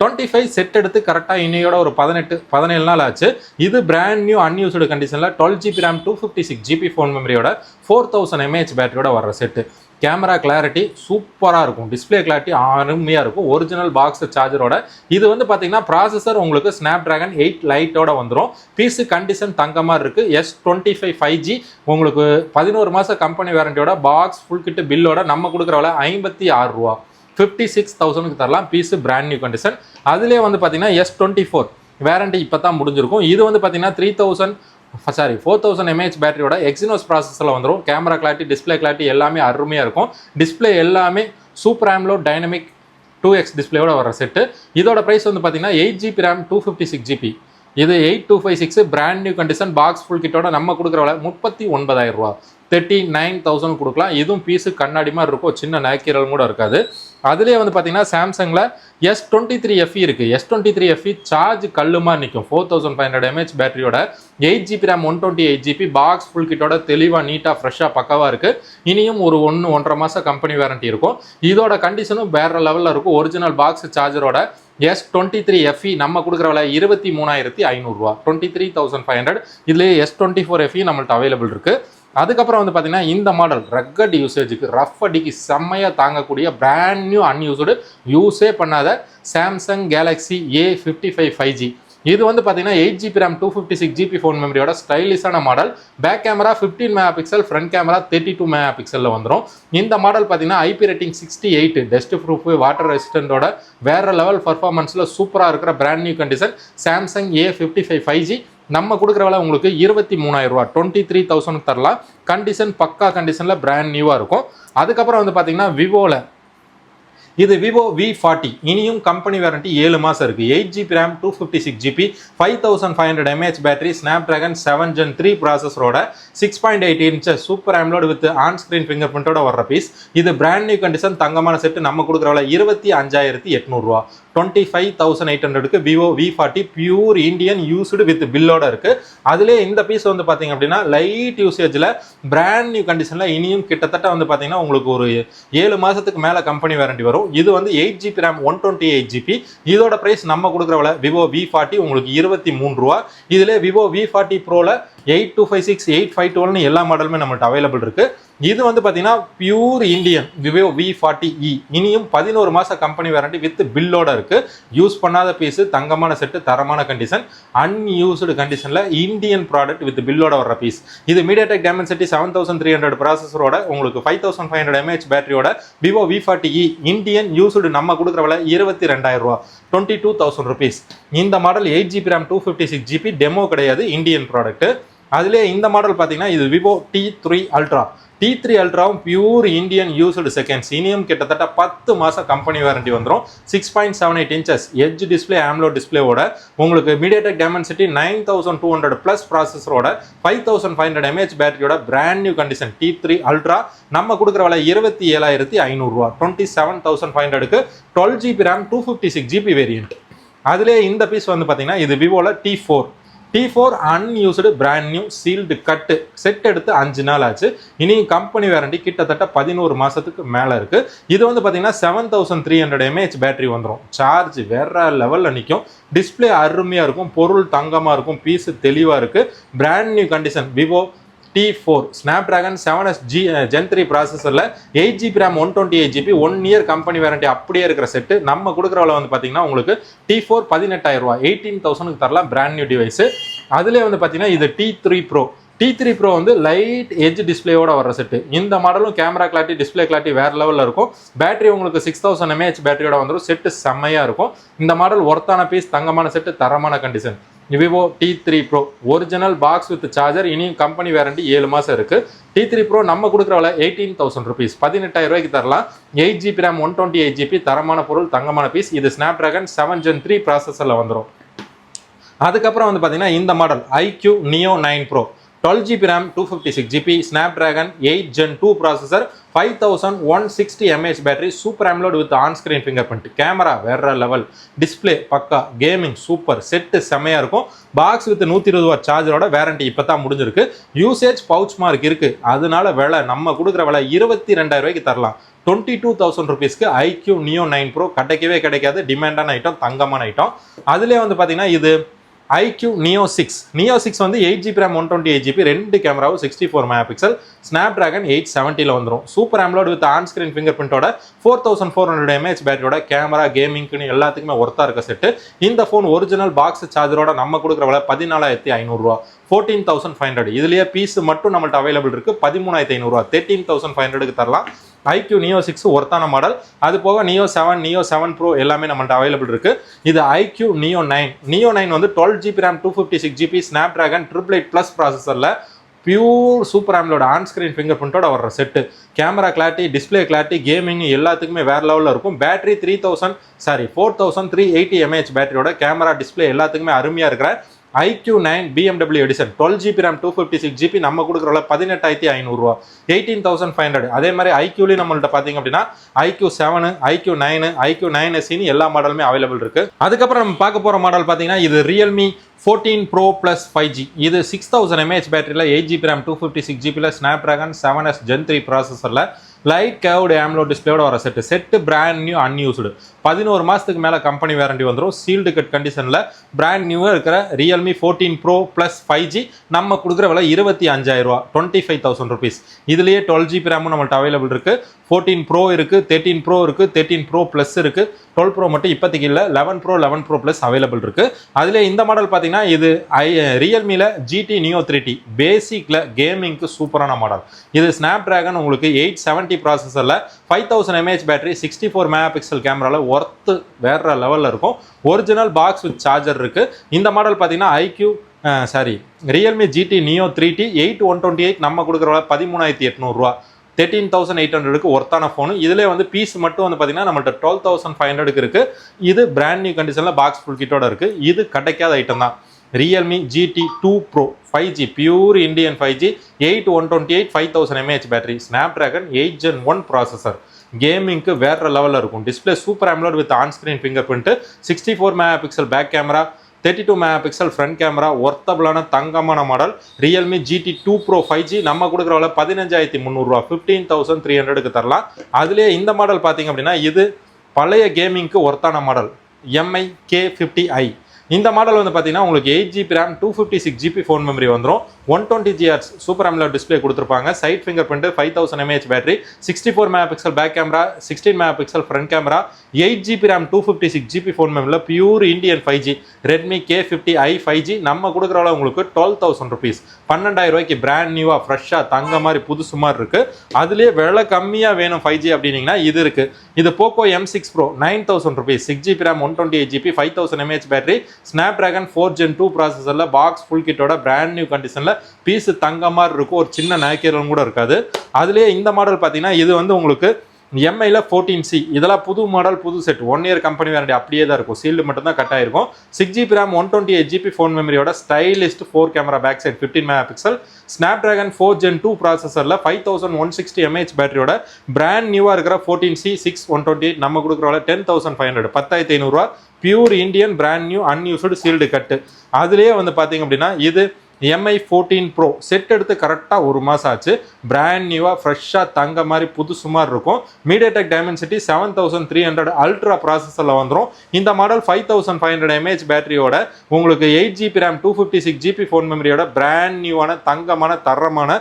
A: 25 செட் எடுத்து கரெக்டாக இன்னையோட ஒரு 17 நாள் ஆச்சு. இது பிராண்ட் நியூ அன்யூஸ்டு கண்டிஷனில் 12GB RAM 256GB ஃபோன் மெமரியோட 4000 mAh பேட்டரியோட வர்ற செட்டு. கேமரா கிளாரிட்டி சூப்பராக இருக்கும், டிஸ்பிளே கிளாரிட்டி அருமையாக இருக்கும், ஒரிஜினல் பாக்ஸ் சார்ஜரோட. இது வந்து பார்த்தீங்கன்னா ப்ராசஸர் உங்களுக்கு ஸ்னாப்டிராகன் 8 லைட்டோட வந்துடும். பீஸு கண்டிஷன் தங்கமாக இருக்குது. S25 5G உங்களுக்கு 11 மாதம் கம்பெனி வாரண்டியோட பாக்ஸ் ஃபுல் கிட்டு பில்லோட நம்ம கொடுக்குற விலை 56 ரூபா, 56,000க்கு தரலாம். Piece brand new condition. அதுலேயே வந்து பார்த்தீங்கன்னா S24 வேரண்டி இப்போ தான் முடிஞ்சிருக்கும். இது வந்து பார்த்தீங்கன்னா 4000 mAh பேட்டரியோட எக்ஸினோஸ் ப்ராசஸரில் வந்துடும். கேமரா கிளாரிட்டி, டிஸ்பிளே கிளாரிட்டி எல்லாமே அருமையாக இருக்கும். டிஸ்பிளே எல்லாமே சூப்பர் AMOLED டைனமிக் 2x டிஸ்பிளேயோட வர செட்டு. இதோட ப்ரைஸ் வந்து பார்த்தீங்கன்னா 8GB RAM 256GB. இது 8256 brand new condition box full கிட்டோட நம்ம கொடுக்குற விலை 39,000 ரூபா, 39,000 கொடுக்கலாம். இதுவும் பீஸு கண்ணாடி மாதிரி இருக்கும், சின்ன நேக்கீரல் கூட இருக்காது. அதுலேயே வந்து பார்த்தீங்கன்னா சாம்சங்கில் S23 FE இருக்குது. S23 FE சார்ஜ் கல்லுமா நிற்கும். 4500 mAh பேட்டரியோட 8GB RAM 128GB box full கிட்டோட தெளிவாக நீட்டாக ஃப்ரெஷ்ஷாக பக்கவாக இருக்குது. இனியும் ஒரு 1-1.5 மாதம் கம்பெனி வாரண்டி இருக்கும். இதோட கண்டிஷனும் வேறு லெவலில் இருக்கும். ஒரிஜினல் பாக்ஸ் சார்ஜரோட S23 FE நம்ம கொடுக்குற விலை 23,500 ரூபா, 23,500. இதுலேயே S24 FE நம்மள்ட்ட அவைலபிள் இருக்குது. அதுக்கப்புறம் வந்து பார்த்தீங்கன்னா இந்த மாடல் ரக்கட் யூசேஜுக்கு, ரஃப் அடிக்கு செம்மையாக தாங்கக்கூடிய பிராண்ட் நியூ அன்யூஸ்டு யூஸே பண்ணாத சாம்சங் கேலக்ஸி A55 5G. இது வந்து பார்த்தீங்கன்னா 8GB RAM 256GB ஃபோன் மெமரியோட ஸ்டைலிஷான model. Back camera 15 MP, front camera 32 MP வந்துடும். இந்த மாடல் பார்த்தீங்கன்னா IP rating 68, dust proof, water ரெசிஸ்டன்டோட வேற லெவல் பர்ஃபார்மன்ஸில் சூப்பராக இருக்கிற brand new condition Samsung A55 5G. நம்ம கொடுக்குற விலை உங்களுக்கு 23,000 ரூபா, 23,000க்கு தரலாம். கண்டிஷன் பக்கா கண்டிஷனில் பிராண்ட் நியூவாக இருக்கும். அதுக்கப்புறம் வந்து பார்த்தீங்கன்னா விவோவில் இது விவோ V40 இனியும் கம்பெனி வாரண்டி 7 மாதம் இருக்குது. 8GB RAM 256GB 5500 mAh battery, Snapdragon 7 Gen 3 ப்ராசஸரோட 6.8 inches super AMOLED with on screen finger பிரிண்டோட வர்ற பீஸ். இது பிராண்ட் நியூ கண்டிஷன் தங்கமான செட்டு. நம்ம கொடுக்குற விலை 25,800 ரூபா, 25,800க்கு Vivo V40 pure Indian used with பில்லோட இருக்குது. அதிலே இந்த பீஸ் வந்து பார்த்தீங்க அப்படின்னா லைட் யூசேஜில் பிராண்ட் நியூ கண்டிஷனில் இனியும் கிட்டத்தட்ட வந்து பார்த்தீங்கன்னா உங்களுக்கு ஒரு 7 மாதத்துக்கு மேலே கம்பெனி வாரண்டி வரும். இது வந்து 8GB RAM 128GB. இதோட பிரைஸ் நம்ம கொடுக்குற விலை விவோ V40 உங்களுக்கு 23 ரூபா. இதிலே விவோ V40 ப்ரோவில் 8256, 852 எல்லா மாடலுமே நம்மள்ட்ட அவைலபிள் இருக்குது. இது வந்து பார்த்தீங்கன்னா பியூர் இந்தியன் விவோ V40e இனியும் 11 மாதம் கம்பெனி வாரண்டி வித் பில்லோட இருக்குது. யூஸ் பண்ணாத பீஸு, தங்கமான செட்டு, தரமான கண்டிஷன், அன்யூஸ்டு கண்டிஷனில் இந்தியன் ப்ராடக்ட் வித் பில்லோட வர்ற பீஸ். இது MediaTek Dimensity 7300 ப்ராசஸரோட உங்களுக்கு 5500 mAh பேட்டரியோட விவோ V40e இந்தியன் யூஸ்டு நம்ம கொடுக்குற விலை 22,000 ரூபா, 22,000 ருபீஸ். இந்த model 8GB RAM 256GB demo கிடையாது, இந்தியன் ப்ராடக்ட். அதிலே இந்த மாடல் பார்த்தீங்கன்னா இது விவோ T3 Ultra. T3 Ultraவும் பியூர் இந்தியன் யூஸ்டு செகண்ட்ஸ். இனியும் கிட்டத்தட்ட 10 மாதம் கம்பெனி வாரண்டி வந்துடும். 6.78 inches எட்ஜ் டிஸ்பிளே AMOLED டிஸ்பிளேவோட உங்களுக்கு MediaTek Dimensity 9200+ ப்ராசஸரோட 5500 mAh பேட்டரியோட brand new condition T3 Ultra நம்ம கொடுக்குற விலை 27,500 ரூபா, 27,500க்கு 12GB RAM 256GB வேரியன்ட். அதிலே இந்த பீஸ் வந்து பார்த்தீங்கன்னா இது விவோவில் T4 unused brand new sealed cut set எடுத்து 5 நாள் ஆச்சு. இனி கம்பெனி வாரண்டி கிட்டத்தட்ட 11 மாதத்துக்கு மேலே இருக்குது. இது வந்து பார்த்தீங்கன்னா 7300 mAh பேட்டரி வந்துடும். சார்ஜ் வேற லெவலில் நிற்கும். டிஸ்பிளே அருமையாக இருக்கும், பொருள் தங்கமாக இருக்கும், பீஸு தெளிவாக இருக்குது. Brand new condition Vivo T4 Snapdragon 7 Gen 3 ப்ராசஸரில் 8GB RAM 128GB 1 year company warranty அப்படியே இருக்கிற செட்டு. நம்ம கொடுக்குற விலை வந்து பார்த்தீங்கன்னா உங்களுக்கு T4 18,000 ரூபா, 18,000க்கு தரலாம் பிராண்ட் நியூ டிவைஸு. அதிலே வந்து பார்த்தீங்கன்னா இது T3 Pro வந்து லைட் எட்ஜ் டிஸ்பிளேயோட வர செட்டு. இந்த மாடலும் கேமரா கிளாரிட்டி, டிஸ்பிளே கிளாரிட்டி வேற லெவலில் இருக்கும். பேட்டரி உங்களுக்கு 6000 mAh பேட்டரியோட வந்துடும். செட்டு செம்மையாக இருக்கும். இந்த மாடல் ஒர்த்தான பீஸ், தங்கமான செட்டு, தரமான condition. Vivo T3 Pro original box with charger. இனியும் கம்பெனி வாரண்டி 7 மாதம் இருக்குது. T3 Pro நம்ம கொடுக்குற விலை 18,000 ருபீஸ், 18,000 ரூபாய்க்கு தரலாம். 8GB RAM 128GB தரமான பொருள், தங்கமான பீஸ். இது ஸ்னாப்டிராகன் 7 Gen 3 ப்ராசஸரில் வந்துடும். அதுக்கப்புறம் வந்து பார்த்தீங்கன்னா இந்த model IQ Neo 9 Pro 12GB RAM 256GB Snapdragon 8 Gen 2 processor, 5160 mAh battery, super AMOLED with on screen finger print, camera வேற லெவல், டிஸ்பிளே பக்கா, கேமிங் சூப்பர், செட்டு செம்மையாக இருக்கும். பாக்ஸ் வித் 120 வாட் சார்ஜரோட வேரண்டி இப்போ தான் முடிஞ்சிருக்கு. யூசேஜ் பவுச் மார்க் இருக்குது. அதனால விலை நம்ம கொடுக்குற விலை 22,000 ரூபாய்க்கு தரலாம். 22,000 rupeesக்கு IQ Neo 9 Pro கிடைக்காது, டிமாண்டான ஐட்டம், தங்கமான ஐட்டம். அதுலேயே வந்து பார்த்தீங்கன்னா இது IQ Neo 6 வந்து 8GB RAM 128GB, ரெண்டு கேமராவும் 64 மெகாபிக்சல், ஸ்னாப்டிராகன் 870 வந்துடும். Super AMOLED with on screen finger பிரிண்டோட 4400 mAh பேட்டரியோட கேமரா, கேமிங்க்குன்னு எல்லாத்துக்குமே ஒர்த்தா இருக்க செட்டு. இந்த ஃபோன் ஒரிஜினல் பாக்ஸ் சார்ஜரோட நம்ம கொடுக்குற விலை 14,500 ரூபா, 14,500. இதுலயே பீஸ் மட்டும் நம்மள்ட்ட அவைலபிள் இருக்கு 13,500 ரூபா, 13,500க்கு தரலாம். IQ Neo 6 ஒர்த்தான மாடல். அது போக Neo 7 Pro எல்லாமே நம்மள்ட்ட அவைலபிள் இருக்கு. இது IQ Neo 9 வந்து 12GB RAM 256GB ஸ்னாப்டிராகன் 888+ ப்ராசஸர்ல pure super AMOLED on screen finger பிரிண்டோட வர்ற set. Camera clarity, display clarity, gaming எல்லாத்துக்குமே வேற லெவலில் இருக்கும். பேட்டரி 4380 mAh பேட்டரியோட கேமரா, டிஸ்பிளே எல்லாத்துக்குமே அருமையா இருக்கிற IQ 9 BMW edition 12GB RAM 256GB நம்ம கொடுக்குறோம்ல 18,500 ரூபா, 18,500. அதே மாதிரி IQலயும் நம்மள்ட்ட பார்த்தீங்க அப்படின்னா IQ 7, IQ 9, IQ 9SE எல்லா மாடலுமே அவைலபிள் இருக்கு. அதுக்கப்புறம் நம்ம பார்க்க போற மாடல் பார்த்தீங்கன்னா இது Realme 14 Pro Plus 5G. இது 6000 mAh பேட்டரியில் 8GB RAM 256GB Snapdragon 7S Gen 3 ப்ராசஸரில் லைட் கர்வ்டு AMOLED டிஸ்பிளேயோட வர செட்டு பிராண்ட் நியூ அன்யூஸ்டு. 11 மாதத்துக்கு மேலே கம்பெனி வாரண்டி வந்துடும். சீல்டு கட் கண்டிஷனில் பிராண்ட் நியூவாக இருக்கிற Realme 14 Pro Plus 5G நம்ம கொடுக்குற விலை 25,000 ரூபா, 25,000 rupees. இதுலேயே 12GB RAM நம்மள்ட்ட அவைலபிள் இருக்குது. 14 Pro இருக்குது, 13 Pro இருக்குது, 13 Pro Plus இருக்குது. 12 Pro மட்டும் இப்போதைக்கு இல்லை, 11 Pro Plus அவைலபிள் இருக்குது. அதில் இந்த மாடல் பார்த்தீங்கன்னா இது ரியல்மியில் GT Neo 3T பேசிக்கில் கேமிங்க்கு சூப்பரான மாடல். இது ஸ்னாப்டிராகன் உங்களுக்கு 870 ப்ராசஸரில் 5000 mAh பேட்டரி, 64 மெகாபிக்சல் கேமராவில் ஒர்த்து வேற லெவலில் இருக்கும். ஒரிஜினல் பாக்ஸ் வித் சார்ஜர் இருக்குது. இந்த மாடல் பார்த்தீங்கன்னா Realme GT Neo 3T 8128 நம்ம கொடுக்குற 13,800 ரூபா, 13,800க்கு ஒர்த்தான ஃபோனு. இதிலே வந்து பீஸ் மட்டும் வந்து பார்த்தீங்கன்னா நம்மள்ட்ட 12,500க்கு இருக்குது. இது பிராண்ட் நியூ கண்டிஷனில் பாக்ஸ் ஃபுல் கிட்டோட இருக்குது. இது கிடைக்காத ஐட்டம் தான். Realme GT 2 Pro 5G pure Indian 5G 8128 5000 mAh battery, Snapdragon 8 Gen 1 processor, கேமிங்க்கு வேற லெவலில் இருக்கும். Display super AMOLED with on screen finger print, 64 megapixel back camera, 32 megapixel front camera, ஒர்த்தபிளான தங்கமான model. Realme GT 2 Pro 5G நம்ம கொடுக்குற விலை 15,300 ரூபா, 15,300க்கு தரலாம். அதுலேயே இந்த மாடல் பார்த்தீங்க அப்படின்னா இது பழைய கேமிங்க்கு ஒர்த்தான மாடல் MI K50i. இந்த மாடல் வந்து பார்த்தீங்கன்னா உங்களுக்கு 8GB RAM 256GB phone memory வந்துடும். 120Hz சூப்பர் AMOLED டிஸ்பிளே கொடுத்துருப்பாங்க. Side finger print, 5000 mAh battery, 64 megapixel back camera, 16 megapixel front camera, 8GB RAM 256GB phone மெமரியில் pure Indian 5G Redmi K50i 5G நம்ம கொடுக்குறவள உங்களுக்கு 12,000 rupees, 12,000 ரூபாய்க்கு பிராண்ட் நியூவாக ஃப்ரெஷ்ஷாக தங்க மாதிரி புதுசு மாதிரி இருக்குது. அதுலேயே விலை கம்மியாக வேணும் 5G அப்படின்னீங்கன்னா இது இருக்குது. இது Poco M6 Pro 9,000 rupees, 6GB RAM 128GB 5000 mAh battery, Snapdragon 4 Gen 2 ப்ராசஸரில் பாக்ஸ் ஃபுல் கிட்டோட பிராண்ட் நியூ கண்டிஷனில் பீஸ் தங்க மாதிரி இருக்கும். ஒரு சின்ன நாய்க்கீரலும் கூட இருக்காது. அதுலேயே இந்த மாடல் பார்த்தீங்கன்னா இது வந்து உங்களுக்கு MIல 14C. இதெல்லாம் புது மாடல், புது செட், 1 year கம்பெனி வாரண்டி அப்படியே தான் இருக்கும். சீல்டு மட்டும் தான் கட் ஆயிருக்கும். 6GB RAM 128GB ஃபோன் மெமரியோட stylist 4 camera back side, 15 megapixel, Snapdragon 4 Gen 2 ப்ராசஸரில் 5160 mAh பேட்டரியோட பிராண்ட் நியூவாக இருக்கிற 14C 6 128 நம்ம கொடுக்குறவள 10,500, 10,500 ரூபா, pure Indian brand new unused sealed cut. அதுலேயே வந்து பார்த்தீங்க அப்படின்னா இது MI 14 Pro செட் எடுத்து கரெக்டாக 1 மாதம் ஆச்சு. பிராண்ட் நியூவாக ஃப்ரெஷ்ஷாக தங்க மாதிரி புதுசு மாதிரி இருக்கும். MediaTek Dimensity 7300 அல்ட்ரா ப்ராசஸரில் வந்துடும். இந்த மாடல் 5500 mAh பேட்டரியோட உங்களுக்கு 8GB RAM 256GB ஃபோன் மெமரியோட பிராண்ட் நியூவான தங்கமான தரமான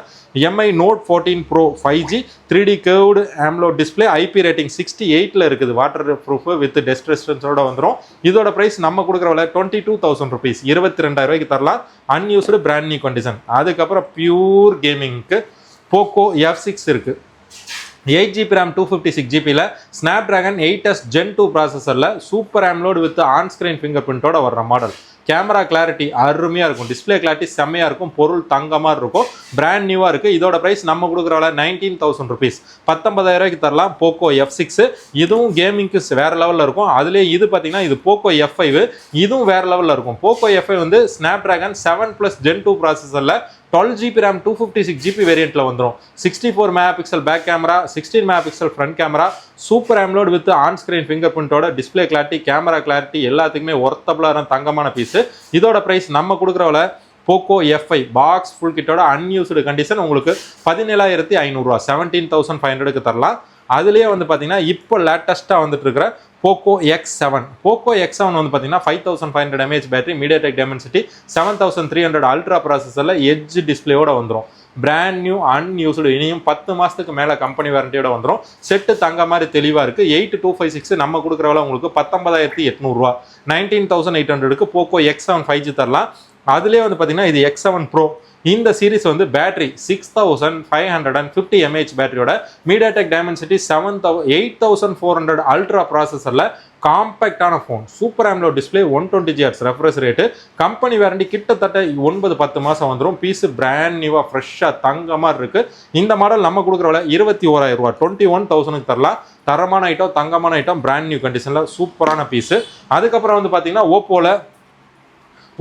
A: MI Note 14 Pro 5G 3D curved AMOLED display, IP rating 68ல இருக்குது. வாட்டர் ப்ரூஃப் வித் டஸ்ட் ரெசிஸ்டன்ஸோட வந்துடும். இதோட பிரைஸ் நம்ம கொடுக்குற விலை 22,000 rupees, 22,000 ரூபாய்க்கு தரலாம். அன்யூஸ்டு பிராண்ட் நியூ கண்டிஷன். அதுக்கப்புறம் பியூர் கேமிங்க்கு Poco F6 இருக்குது. 8GB RAM 256GBல ஸ்னாப்டிராகன் 8S Gen 2 ப்ராசஸரில் super AMOLED with on screen finger பிரிண்டோட வர்ற மாடல். கேமரா கிளாரிட்டி அருமையாக இருக்கும், டிஸ்பிளே கிளாரிட்டி செம்மையாக இருக்கும், பொருள் தங்கமாக இருக்கும், பிராண்ட் நியூவாக இருக்குது. இதோட ப்ரைஸ் நம்ம கொடுக்குறவள 19,000 rupees, 19,000 ரூபாய்க்கு தரலாம். Poco F6 இதுவும் கேமிங்க்கு வேறு லெவலில் இருக்கும். அதுலேயே இது பார்த்தீங்கன்னா இது Poco F5, இதுவும் வேறு லெவலில் இருக்கும். Poco F5 வந்து ஸ்னாப்டிராகன் 7+ Gen 2 ப்ராசஸரில் 12GB RAM 256GB வேரியண்ட்டில் வந்துடும். 64 megapixel back camera, 16 megapixel front camera, super AMOLED with on screen finger பிரிண்டோட டிஸ்பிளே கிளாரிட்டி, கேமரா கிளாரிட்டி எல்லாத்துக்குமே ஒர்த்தபிளான தங்கமான பீஸு. இதோட ப்ரைஸ் நம்ம கொடுக்குறவள Poco F5 பாக்ஸ் ஃபுல் கிட்டோட அன்யூஸ்டு கண்டிஷன் உங்களுக்கு 17,500 ரூபா, 17,500க்கு தரலாம். அதுலேயே வந்து பார்த்தீங்கன்னா இப்போ லேட்டஸ்ட்டாக வந்துட்டு இருக்கிற போக்கோ X7 வந்து பார்த்தீங்கன்னா 5500 mAh battery, MediaTek Dimensity 7300 ultra ப்ராசஸரில் எட்ஜ் டிஸ்பிளேயோட வந்துடும். பிராண்ட் நியூ அன்யூஸ்டு, இனியும் 10 மாதத்துக்கு மேலே கம்பெனி வாரண்டியோட வந்துடும். செட்டு தங்க மாதிரி தெளிவாக இருக்குது. 8256 நம்ம கொடுக்குறவள உங்களுக்கு 19800 19800க்கு போக்கோ X7 5G தரலாம். அதுலேயே வந்து பார்த்தீங்கன்னா இது X7 Pro. இந்த சீரிஸ் வந்து பேட்டரி 6550 mAh பேட்டரியோட மீடியாடெக் டைமென்சிட்டி 8400 அல்ட்ரா ப்ராசஸரில் காம்பேக்டான phone, super AMOLED display, 120 Hz refresh rate, company warranty கிட்டத்தட்ட 9-10 மாதம் வந்துடும். பீஸு பிராண்ட் நியூவாக ஃப்ரெஷ்ஷாக தங்க மாதிரி இருக்குது. இந்த மாடல் நம்ம கொடுக்குறவள 21000 21,000க்கு தரலாம். தரமான ஐட்டம், தங்கமான ஐட்டம், பிராண்ட் நியூ கண்டிஷனில் சூப்பரான பீஸு. அதுக்கப்புறம் வந்து பார்த்தீங்கன்னா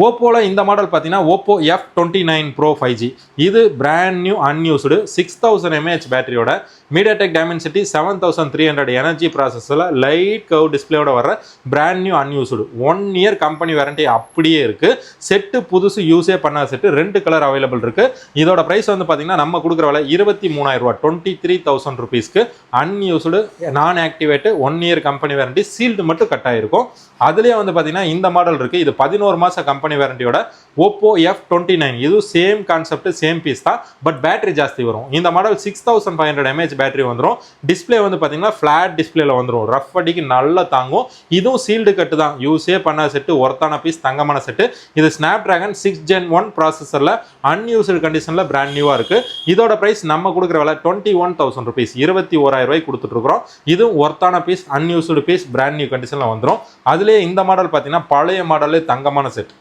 A: ஓப்போவில் இந்த மாடல் பார்த்தீங்கன்னா ஓப்போ F29 Pro 5G. இது பிராண்ட் நியூ அன்யூஸ்டு 6000 mAh பேட்டரியோட மீடியாடெக் டைமென்சிட்டி 7300 எனர்ஜி ப்ராசஸில் லைட் கர்வ் டிஸ்பிளேயோட வர brand new unused 1 year company warranty அப்படியே இருக்குது. செட்டு புதுசு யூஸே பண்ணாத செட்டு 2 கலர் அவைலபிள் இருக்குது. இதோட ப்ரைஸ் வந்து பார்த்தீங்கன்னா நம்ம கொடுக்குற விலை 23000 23,000 ருபீஸ்க்கு அன்யூஸ்டு நான் ஆக்டிவேட்டு 1 இயர் கம்பெனி வாரண்டி, சீல்டு மட்டும் கட் ஆகிருக்கும். அதுலேயே வந்து பார்த்தீங்கன்னா இந்த மாடல் இருக்குது. இது 11 மாதம் கம்பெனி வாரண்டியோட ஓப்போ F29. இது சேம் கான்செப்ட், சேம் பீஸ் தான், பட் பேட்டரி ஜாஸ்தி வரும். இந்த மாடல் 6500 mAh பேட்டரி வந்துடும். டிஸ்பிளே வந்து பார்த்தீங்கன்னா ஃப்ளாட் டிஸ்பிளேல வந்துடும். ரஃப் அடிக்கு நல்லா தாங்கும். இதுவும் சீல்டு கட்டு தான், யூஸே பண்ண செட்டு, ஒர்த்தான பீஸ், தங்கமான செட்டு. இது ஸ்னாப்டிராகன் 6 Gen 1 ப்ராசஸரில் அன்யூஸ்டு கண்டிஷனில் பிராண்ட் நியூவாக இருக்குது. இதோட ப்ரைஸ் நம்ம கொடுக்குற விலை 21,000 ருபீஸ் 21,000 கொடுத்துட்ருக்குறோம். இதுவும் ஒர்த்தான piece, unused piece, brand new கண்டிஷனில் வந்துடும். அதுலேயே இந்த மாடல் பார்த்தீங்கன்னா பழைய மாடலே தங்கமான set,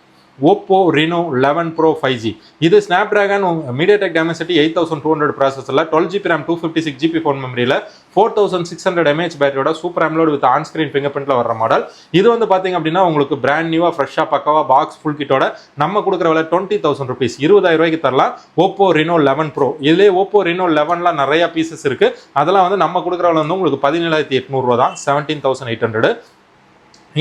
A: Oppo Reno 11 Pro 5G. இது ஸ்னாப்டிராகன் மீடியாடெக் டைமென்சிட்டி 8200 ப்ராசஸரில் 12GB RAM 256GB ஃபோன் மெமரியில் 4600 mAh பேட்டரியோட super AMOLED with on screen finger பிரிண்ட்ல வர மாடல். இது வந்து பார்த்தீங்க அப்படின்னா உங்களுக்கு பிராண்ட் நியூவாக ஃப்ரெஷ்ஷாக பக்காவாக பாக்ஸ் ஃபுல் கிட்டோட நம்ம கொடுக்குற விலை 20,000 ருபீஸ் 20,000 தரலாம். Oppo Reno 11 Pro. இதுலேயே ஓப்போ Reno 11லாம் நிறைய பீசஸ் இருக்குது. அதெல்லாம் வந்து நம்ம கொடுக்குற விலை வந்து உங்களுக்கு 17,800 தான், 17,800.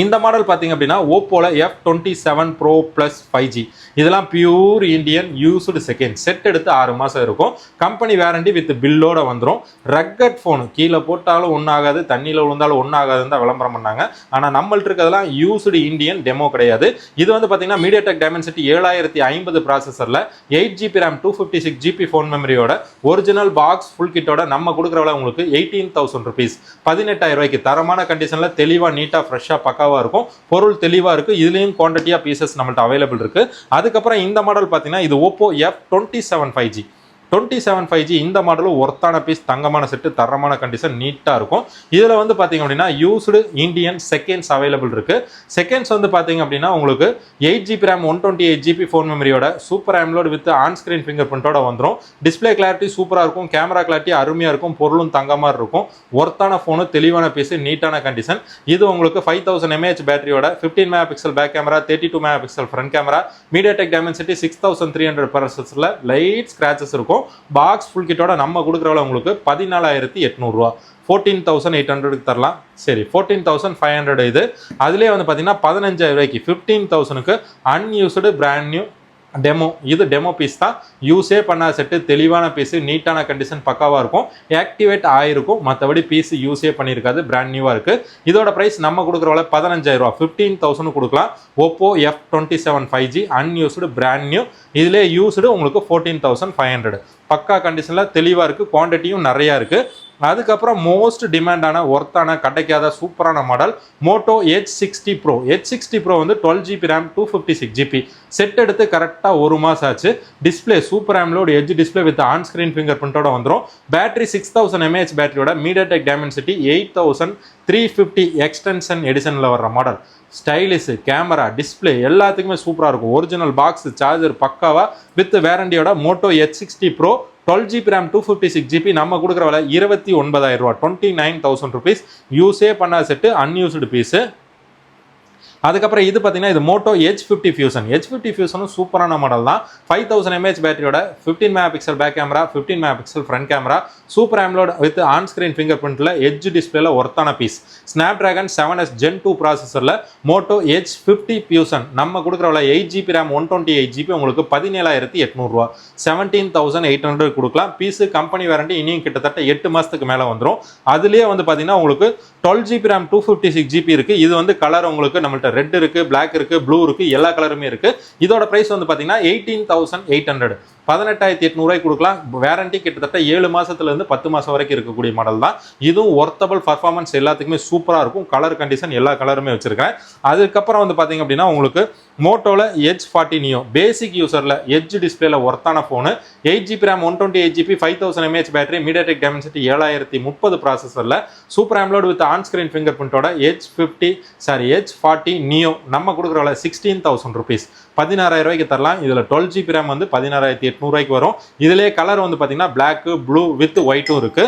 A: இந்த மாடல் பார்த்தீங்க அப்படின்னா ஓப்போவில் F27 Pro Plus 5G. இதெல்லாம் pure Indian used second set எடுத்து 6 மாதம் இருக்கும். கம்பெனி வாரண்டி வித் பில்லோட வந்துடும். ரக்கட் ஃபோனு, கீழே போட்டாலும் ஒன்றாகாது, தண்ணியில் விழுந்தாலும் ஒன்றாகாதுன்னு தான் விளம்பரம் பண்ணாங்க. ஆனால் நம்மள்ட்ட இருக்கிறதெல்லாம் யூஸ்டு இந்தியன், டெமோ கிடையாது. இது வந்து பார்த்தீங்கன்னா மீடியாடெக் டைமென்சிட்டி 7050 ப்ராசஸரில் 8GB RAM 256GB ஃபோன் மெமரியோட ஒரிஜினல் பாக்ஸ் ஃபுல் கிட்டோட நம்ம கொடுக்குற விலை உங்களுக்கு 18,000 ருபீஸ் 18,000 தரமான கண்டிஷனில் தெளிவாக நீட்டாக ஃப்ரெஷ்ஷாக பக்காவாக இருக்கும். பொருள் தெளிவாக இருக்குது. இதுலேயும் குவான்டிட்டியாக பீசஸ் நம்மள்ட்ட அவைலபிள் இருக்குது. அதுக்கப்புறம் இந்த மாடல் பார்த்தீங்கன்னா இது ஓப்போ F27 5G. 27 5G இந்த மாடலும் ஒர்த்தான பீஸ், தங்கமான செட்டு, தரமான கண்டிஷன், நீட்டாக இருக்கும். இதில் வந்து பார்த்தீங்க அப்படின்னா யூஸ்டு இந்தியன் செகண்ட்ஸ் அவைலபிள் இருக்குது. செகண்ட்ஸ் வந்து பார்த்தீங்க அப்படின்னா உங்களுக்கு 8GB RAM 128GB ஃபோன் மெமரியோட super AMOLED with on screen finger பிரிண்டோட வந்துடும். டிஸ்பிளே கிளாரிட்டி சூப்பராக இருக்கும், கேமரா கிளாரிட்டி அருமையாக இருக்கும், பொருளும் தங்கமாக இருக்கும். ஒர்த்தான ஃபோனு, தெளிவான பீஸ், நீட்டான கண்டிஷன். இது உங்களுக்கு 5000 mAh பேட்டரியோட 15 MP back camera, 32 MP front camera, MediaTek Dimensity 6300 ப்ராசஸரில் லைட் ஸ்க்ராச்சஸ் இருக்கும். பாக்ஸ் ஃபுல் கிட்டோட நம்ம கொடுக்குறவள உங்களுக்கு 14,800 14,800 தரலாம். சரி, 14,500 இது. அதுலேயே வந்து பார்த்தீங்கன்னா 15,000 15,000க்கு அன்யூஸ்டு பிராண்ட் நியூ டெமோ. இது டெமோ பீஸ் தான், யூஸே பண்ண செட்டு, தெளிவான பீஸு, நீட்டான கண்டிஷன், பக்காவாக இருக்கும். ஆக்டிவேட் ஆகிருக்கும், மற்றபடி பீஸு யூஸே பண்ணியிருக்காது, பிராண்ட் நியூவாக இருக்குது. இதோட ப்ரைஸ் நம்ம கொடுக்குற விலை 15,000 15,000 கொடுக்கலாம். Oppo F27 5G unused brand new. இதிலே யூஸ்டு உங்களுக்கு 14,500 பக்கா கண்டிஷனில் தெளிவாக இருக்குது. குவான்டிட்டியும் நிறையா இருக்குது. அதுக்கப்புறம் மோஸ்ட் டிமாண்டான ஒர்த்தான கிடைக்காத சூப்பரான model Moto H60 Pro. H60 Pro வந்து 12GB RAM 256GB செட் எடுத்து கரெக்டாக 1 மாதம் ஆச்சு. Display super AMOLED edge display with on screen finger பிரிண்டோட வந்துடும். பேட்டரி 6000 mAh பேட்டரியோட மீடியாடெக் டைமென்சிட்டி 8350 எக்ஸ்டென்ஷன் எடிஷனில் வர்ற மாடல். ஸ்டைலிஷு, கேமரா, டிஸ்பிளே எல்லாத்துக்குமே சூப்பராக இருக்கும். ஒரிஜினல் பாக்ஸ், சார்ஜர் பக்காவா வித் வேரண்டியோட Moto H60 Pro 12GB RAM 256GB நம்ம கொடுக்குற விலை 29,000 29,000 ருபீஸ். யூஸே பண்ண செட்டு, அன்யூஸ்டு பீஸு. அதுக்கப்புறம் இது பார்த்தீங்கன்னா இது மோட்டோ H50 Fusion. H50 Fusionனும் சூப்பரான மாடல் தான். 5000 mAh பேட்டரியோட 15 MP back camera, 15 MP front camera, super AMOLED with on screen finger பிரிண்ட்ல எட்ஜ் டிஸ்பிளேல ஒர்த்தான பீஸ். Snapdragon 7s Gen 2 ப்ராசஸர்ல Moto Edge 50 Fusion நம்ம கொடுக்குற 8GB RAM 128GB உங்களுக்கு 17,800 ரூபா, 17,800 கொடுக்கலாம். பீஸ் கம்பெனி வாரண்டி இனியும் கிட்டத்தட்ட 8 மாசத்துக்கு மேல வந்துரும். அதுலயே வந்து பாத்தீங்கன்னா உங்களுக்கு 12GB RAM 256GB இருக்கு. இது வந்து கலர் உங்களுக்கு நம்மள்ட்ட ரெட் இருக்கு, பிளாக் இருக்கு, ப்ளூ இருக்கு, எல்லா கலருமே இருக்கு. இதோட பிரைஸ் வந்து பாத்தீங்கன்னா 18,800, 18,800 கொடுக்கலாம். வாரண்டி கிட்டத்தட்ட 7 மாசத்துல இருந்து 10 மாசம் வரைக்கும் இருக்கக்கூடிய மாடல் தான். இதுவும் ஒர்த்தபிள் பர்ஃபார்மன்ஸ் எல்லாத்துக்குமே சூப்பரா இருக்கும். கலர் கண்டிஷன் எல்லா கலருமே வச்சிருக்கேன். அதுக்கப்புறம் வந்து பாத்தீங்க அப்படின்னா உங்களுக்கு மோட்டோல Edge 40 Neo பேசிக் யூசர்ல எட்ஜ் டிஸ்பிளேல ஒர்த்தான phone, 8GB RAM 128GB 5000 mAh battery, MediaTek Dimensity 7030 ப்ராசஸர்ல super AMOLED with on screen finger பிரிண்டோட Edge 40 Neo நம்ம கொடுக்குற 16,000 rupees, 16,000 ரூபாய்க்கு தரலாம். இதுல 12GB RAM வந்து 16,800 ரூபாய்க்கு வரும். இதுலயே கலர் வந்து பாத்தீங்கன்னா பிளாக், ப்ளூ வித் ஒயிட்டும் இருக்கு.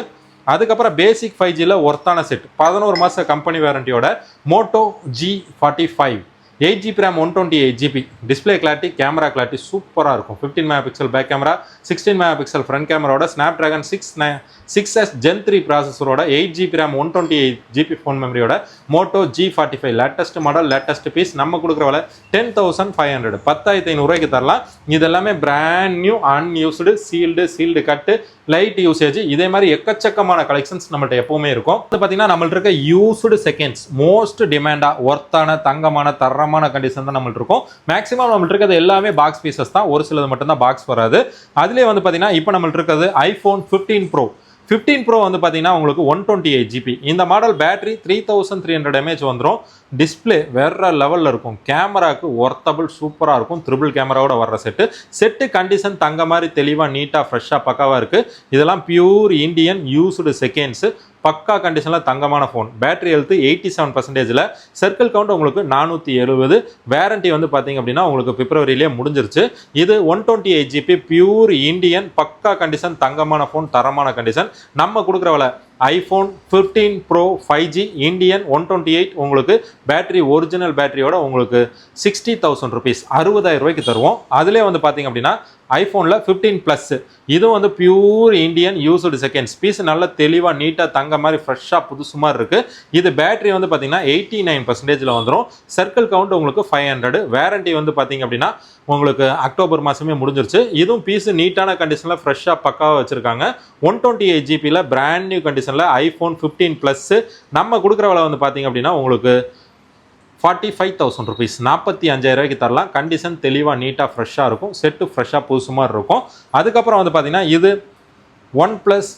A: அதுக்கப்புறம் பேசிக் 5Gல ஒர்த்தான செட் 11 மாச கம்பெனி வாரண்டியோட Moto G45 8GB RAM 128GB display clarity, camera clarity சூப்பரா இருக்கும். 15 MP back camera, 16 MP front கேமராவோட Snapdragon 6s Gen 3 ப்ராசஸரோட 8GB RAM 128GB ஃபோன் மெமரியோட Moto G45 latest model, latest piece நம்ம கொடுக்குற விலை 10,500, 10,500 ரூபாய்க்கு தரலாம். இதெல்லாமே brand new unused sealed cut, light usage. இதே மாதிரி எக்கச்சக்கமான கலெக்ஷன்ஸ் நம்மள்ட்ட எப்பவுமே இருக்கும். பார்த்தீங்கன்னா நம்மள்ட்ட இருக்க யூஸ்டு செகண்ட்ஸ் மோஸ்ட் டிமாண்டா ஒர்த்தான தங்கமான தரமான கண்டிஷன் தான் நம்மள்ட்ட இருக்கும். மேக்ஸிமம் நம்மள்ட்ட இருக்கிறது எல்லாமே பாக்ஸ் பீசஸ் தான், ஒரு சிலது மட்டும் தான் பாக்ஸ் வராது. அதுலேயே வந்து பார்த்தீங்கன்னா இப்போ நம்மள்ட்ட இருக்கிறது iPhone 15 Pro. 15 Pro வந்து பார்த்தீங்கன்னா உங்களுக்கு 128GB. இந்த மாடல் பேட்டரி 3300 mAh வந்துடும். டிஸ்பிளே வேற லெவலில் இருக்கும். கேமராவுக்கு ஒர்த்தபிள் சூப்பராக இருக்கும். ட்ரிபிள் கேமராவோட வர்ற செட்டு கண்டிஷன் தங்க மாதிரி தெளிவாக நீட்டாக ஃப்ரெஷ்ஷாக பக்காவாக இருக்குது. இதெல்லாம் பியூர் இந்தியன் யூஸ்டு செகண்ட்ஸு, பக்கா கண்டிஷனில் தங்கமான phone. Battery health 87%, circle count உங்களுக்கு 470. வேரண்டி வந்து பார்த்தீங்க அப்படின்னா உங்களுக்கு பிப்ரவரியிலே முடிஞ்சிருச்சு. இது 128GB பியூர் இந்தியன் பக்கா கண்டிஷன் தங்கமான ஃபோன், தரமான கண்டிஷன். நம்ம கொடுக்குற விலை iPhone 15 Pro 5G இந்தியன் 128 உங்களுக்கு பேட்டரி ஒரிஜினல் பேட்டரியோட உங்களுக்கு 60,000 rupees, 60,000 ரூபாய்க்கு தருவோம். அதுலேயே வந்து பார்த்தீங்க அப்படின்னா ஐஃபோனில் 15 Plus இது வந்து pure Indian used seconds piece, நல்ல தெளிவாக நீட்டாக தங்க மாதிரி ஃப்ரெஷ்ஷாக புதுசு மாதிரி இருக்குது. இது பேட்டரி வந்து பார்த்தீங்கன்னா 89%ல் வந்துடும். சர்க்கிள் கவுண்ட் உங்களுக்கு 500. வேரண்டி வந்து பார்த்தீங்க அப்படின்னா உங்களுக்கு அக்டோபர் மாதமே முடிஞ்சிருச்சு. இதுவும் பீஸ் நீட்டான கண்டிஷனில் ஃப்ரெஷ்ஷாக பக்காவாக வச்சுருக்காங்க. 128GBயில் பிராண்ட் நியூ கண்டிஷனில் iPhone 15 Plus நம்ம கொடுக்குற விலை வந்து பார்த்தீங்க அப்படின்னா உங்களுக்கு 45,000 rupees, 45,000 ரூபாய்க்கு தரலாம். கண்டிஷன் தெளிவாக நீட்டாக ஃப்ரெஷ்ஷாக இருக்கும். செட்டு ஃப்ரெஷ்ஷாக புதுசு மாதிரி இருக்கும். அதுக்கப்புறம் வந்து பார்த்தீங்கன்னா இது OnePlus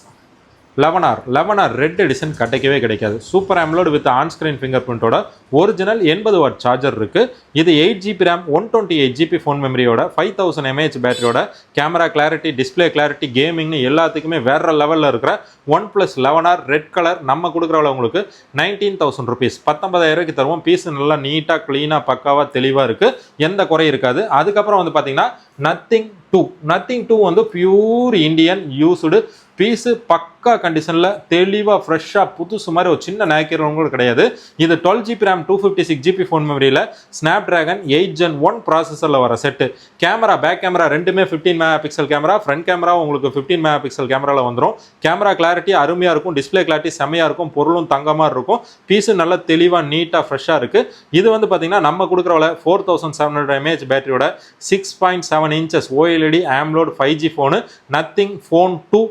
A: 11R ரெட் எடிஷன் கிடைக்கவே கிடைக்காது. Super AMOLED with on screen finger பிரிண்டோட ஒரிஜினல் 80 வாட் சார்ஜர் இருக்கு. இது 8GB RAM 128GB ஃபோன் மெமரியோட 5000 mAh பேட்டரியோட கேமரா கிளாரிட்டி, டிஸ்பிளே கிளாரிட்டி, கேமிங்னு எல்லாத்துக்குமே வேற லெவலில் இருக்கிற OnePlus 11R ரெட் கலர் நம்ம கொடுக்குறவள உங்களுக்கு 19,000 rupees, 19,000 ரூபாய்க்கு தருவோம். பீஸ் நல்லா நீட்டாக க்ளீனாக பக்காவாக தெளிவாக இருக்கு, எந்த குறை இருக்காது. அதுக்கப்புறம் வந்து பார்த்தீங்கன்னா Nothing 2 வந்து பியூர் இந்தியன் யூஸ்டு பீஸு, பக்கா கண்டிஷனில் தெளிவாக ஃப்ரெஷ்ஷாக புதுசு மாதிரி ஒரு சின்ன நேக்கிறவங்க கூட கிடையாது. இது 12GB RAM 256GB ஃபோன் மெமரியில் Snapdragon 8 Gen 1 ப்ராசஸரில் வர செட்டு. கேமரா, பேக் கேமரா ரெண்டுமே 15 MP கேமரா, ஃப்ரண்ட் கேமரா உங்களுக்கு 15 MP கேமராவில் வந்துடும். கேமரா கிளாரிட்டி அருமையாக இருக்கும், டிஸ்பிளே கிளாரிட்டி செம்மையாக இருக்கும், பொருளும் தங்கமாக இருக்கும். பீஸு நல்லா தெளிவாக நீட்டாக ஃப்ரெஷ்ஷாக இருக்குது. இது வந்து பார்த்தீங்கன்னா நம்ம கொடுக்குறவள 4700 mAh பேட்டரியோட 6.7 inches OLED AMOLED 5G phone Nothing Phone 2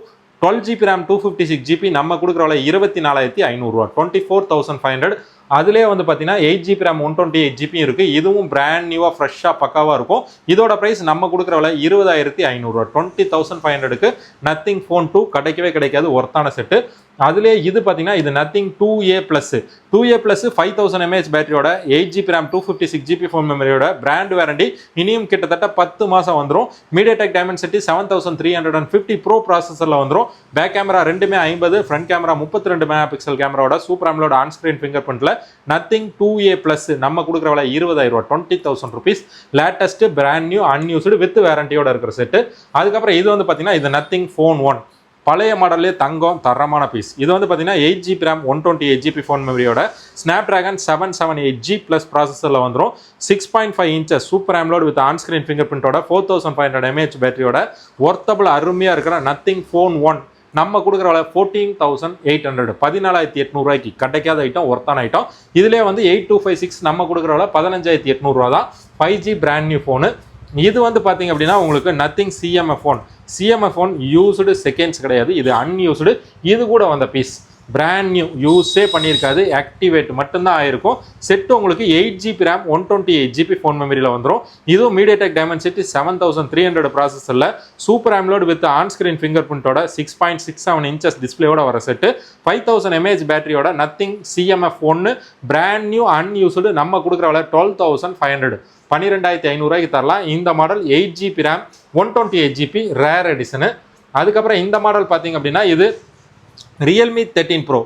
A: 12GB RAM 256GB நம்ம கொடுக்குற விலை 24,500 ரூபா, 24,500. அதுலேயே வந்து பார்த்தீங்கன்னா 8GB RAM 128GB இருக்குது. இதுவும் பிராண்ட் நியூவாக ஃப்ரெஷ்ஷாக பக்காவாக இருக்கும். இதோட ப்ரைஸ் நம்ம கொடுக்குற விலை 20,500 ரூபா, 20,500க்கு Nothing Phone 2 கிடைக்கவே கிடைக்காது, ஒர்த்தான செட்டு. அதுலேயே இது பார்த்தீங்கன்னா இது Nothing 2A Plus 5000 mAh பேட்டரியோட 8GB RAM 256GB ஃபோன் மெமரியோட பிராண்ட் வாரண்டி இனியும் கிட்டத்தட்ட 10 மாதம் வந்துடும். MediaTek Dimensity 7350 Pro ப்ராசஸரில் வந்துடும். பேக் கேமரா ரெண்டுமே 50, ஃப்ரண்ட் கேமரா 32 MP கேமராவோட super AMOLED on screen finger பிரிண்ட்ல Nothing 2A Plus நம்ம கொடுக்குற விலை 20,000 ரூபா, 20,000 rupees. Latest brand new unused with வாரண்டியோட இருக்கிற செட்டு. அதுக்கப்புறம் இது வந்து பார்த்தீங்கன்னா இது Nothing Phone 1 பழைய மாடல்லே தங்கம் தரமான பீஸ். இது வந்து பார்த்தீங்கன்னா 8GB RAM 128GB ஃபோன் மெமரியோட Snapdragon 778G Plus ப்ராசஸரில் வந்துடும். 6.5 inches super AMOLED with on screen finger பிரிண்டோட 4500 mAh பேட்டரியோட ஒர்த்தபிள் அருமையாக இருக்கிற Nothing Phone 1 நம்ம கொடுக்குற விலை 14,800 14,800 கிடைக்காத ஐட்டம் ஒர்த்தான ஐட்டம். இதுலேயே வந்து 8256 நம்ம கொடுக்குற விலை 15,800 தான். 5G brand new phone. இது வந்து பார்த்தீங்க அப்படின்னா உங்களுக்கு nothing CMF phone. CMF phone used seconds கிடையாது, இது அன்யூஸ்டு. இது கூட வந்த பீஸ் பிராண்ட் நியூ, யூஸே பண்ணியிருக்காது, ஆக்டிவேட் மட்டும்தான் ஆயிருக்கும். செட்டு உங்களுக்கு 8GB ரேம் 128GB ஃபோன் மெமரியில் வந்துடும். இதுவும் மீடியாடெக் டைமென்சிட்டி 7300 ப்ராசஸரில் super AMOLED with on screen finger பிரிண்டோட 6.67 இன்ச்சஸ் டிஸ்பிளேயோட வர செட்டு. 5000 mAh பேட்டரியோட நத்திங் சிஎம்எஃப் ஒன்று பிராண்ட் நியூ அன்யூஸ்டு நம்ம கொடுக்குற விலை 12,500 12,500 தரலாம். இந்த model 8GB RAM 128GB rare edition. அதுக்கப்புறம் இந்த மாடல் பார்த்தீங்க அப்படின்னா இது Realme 13 Pro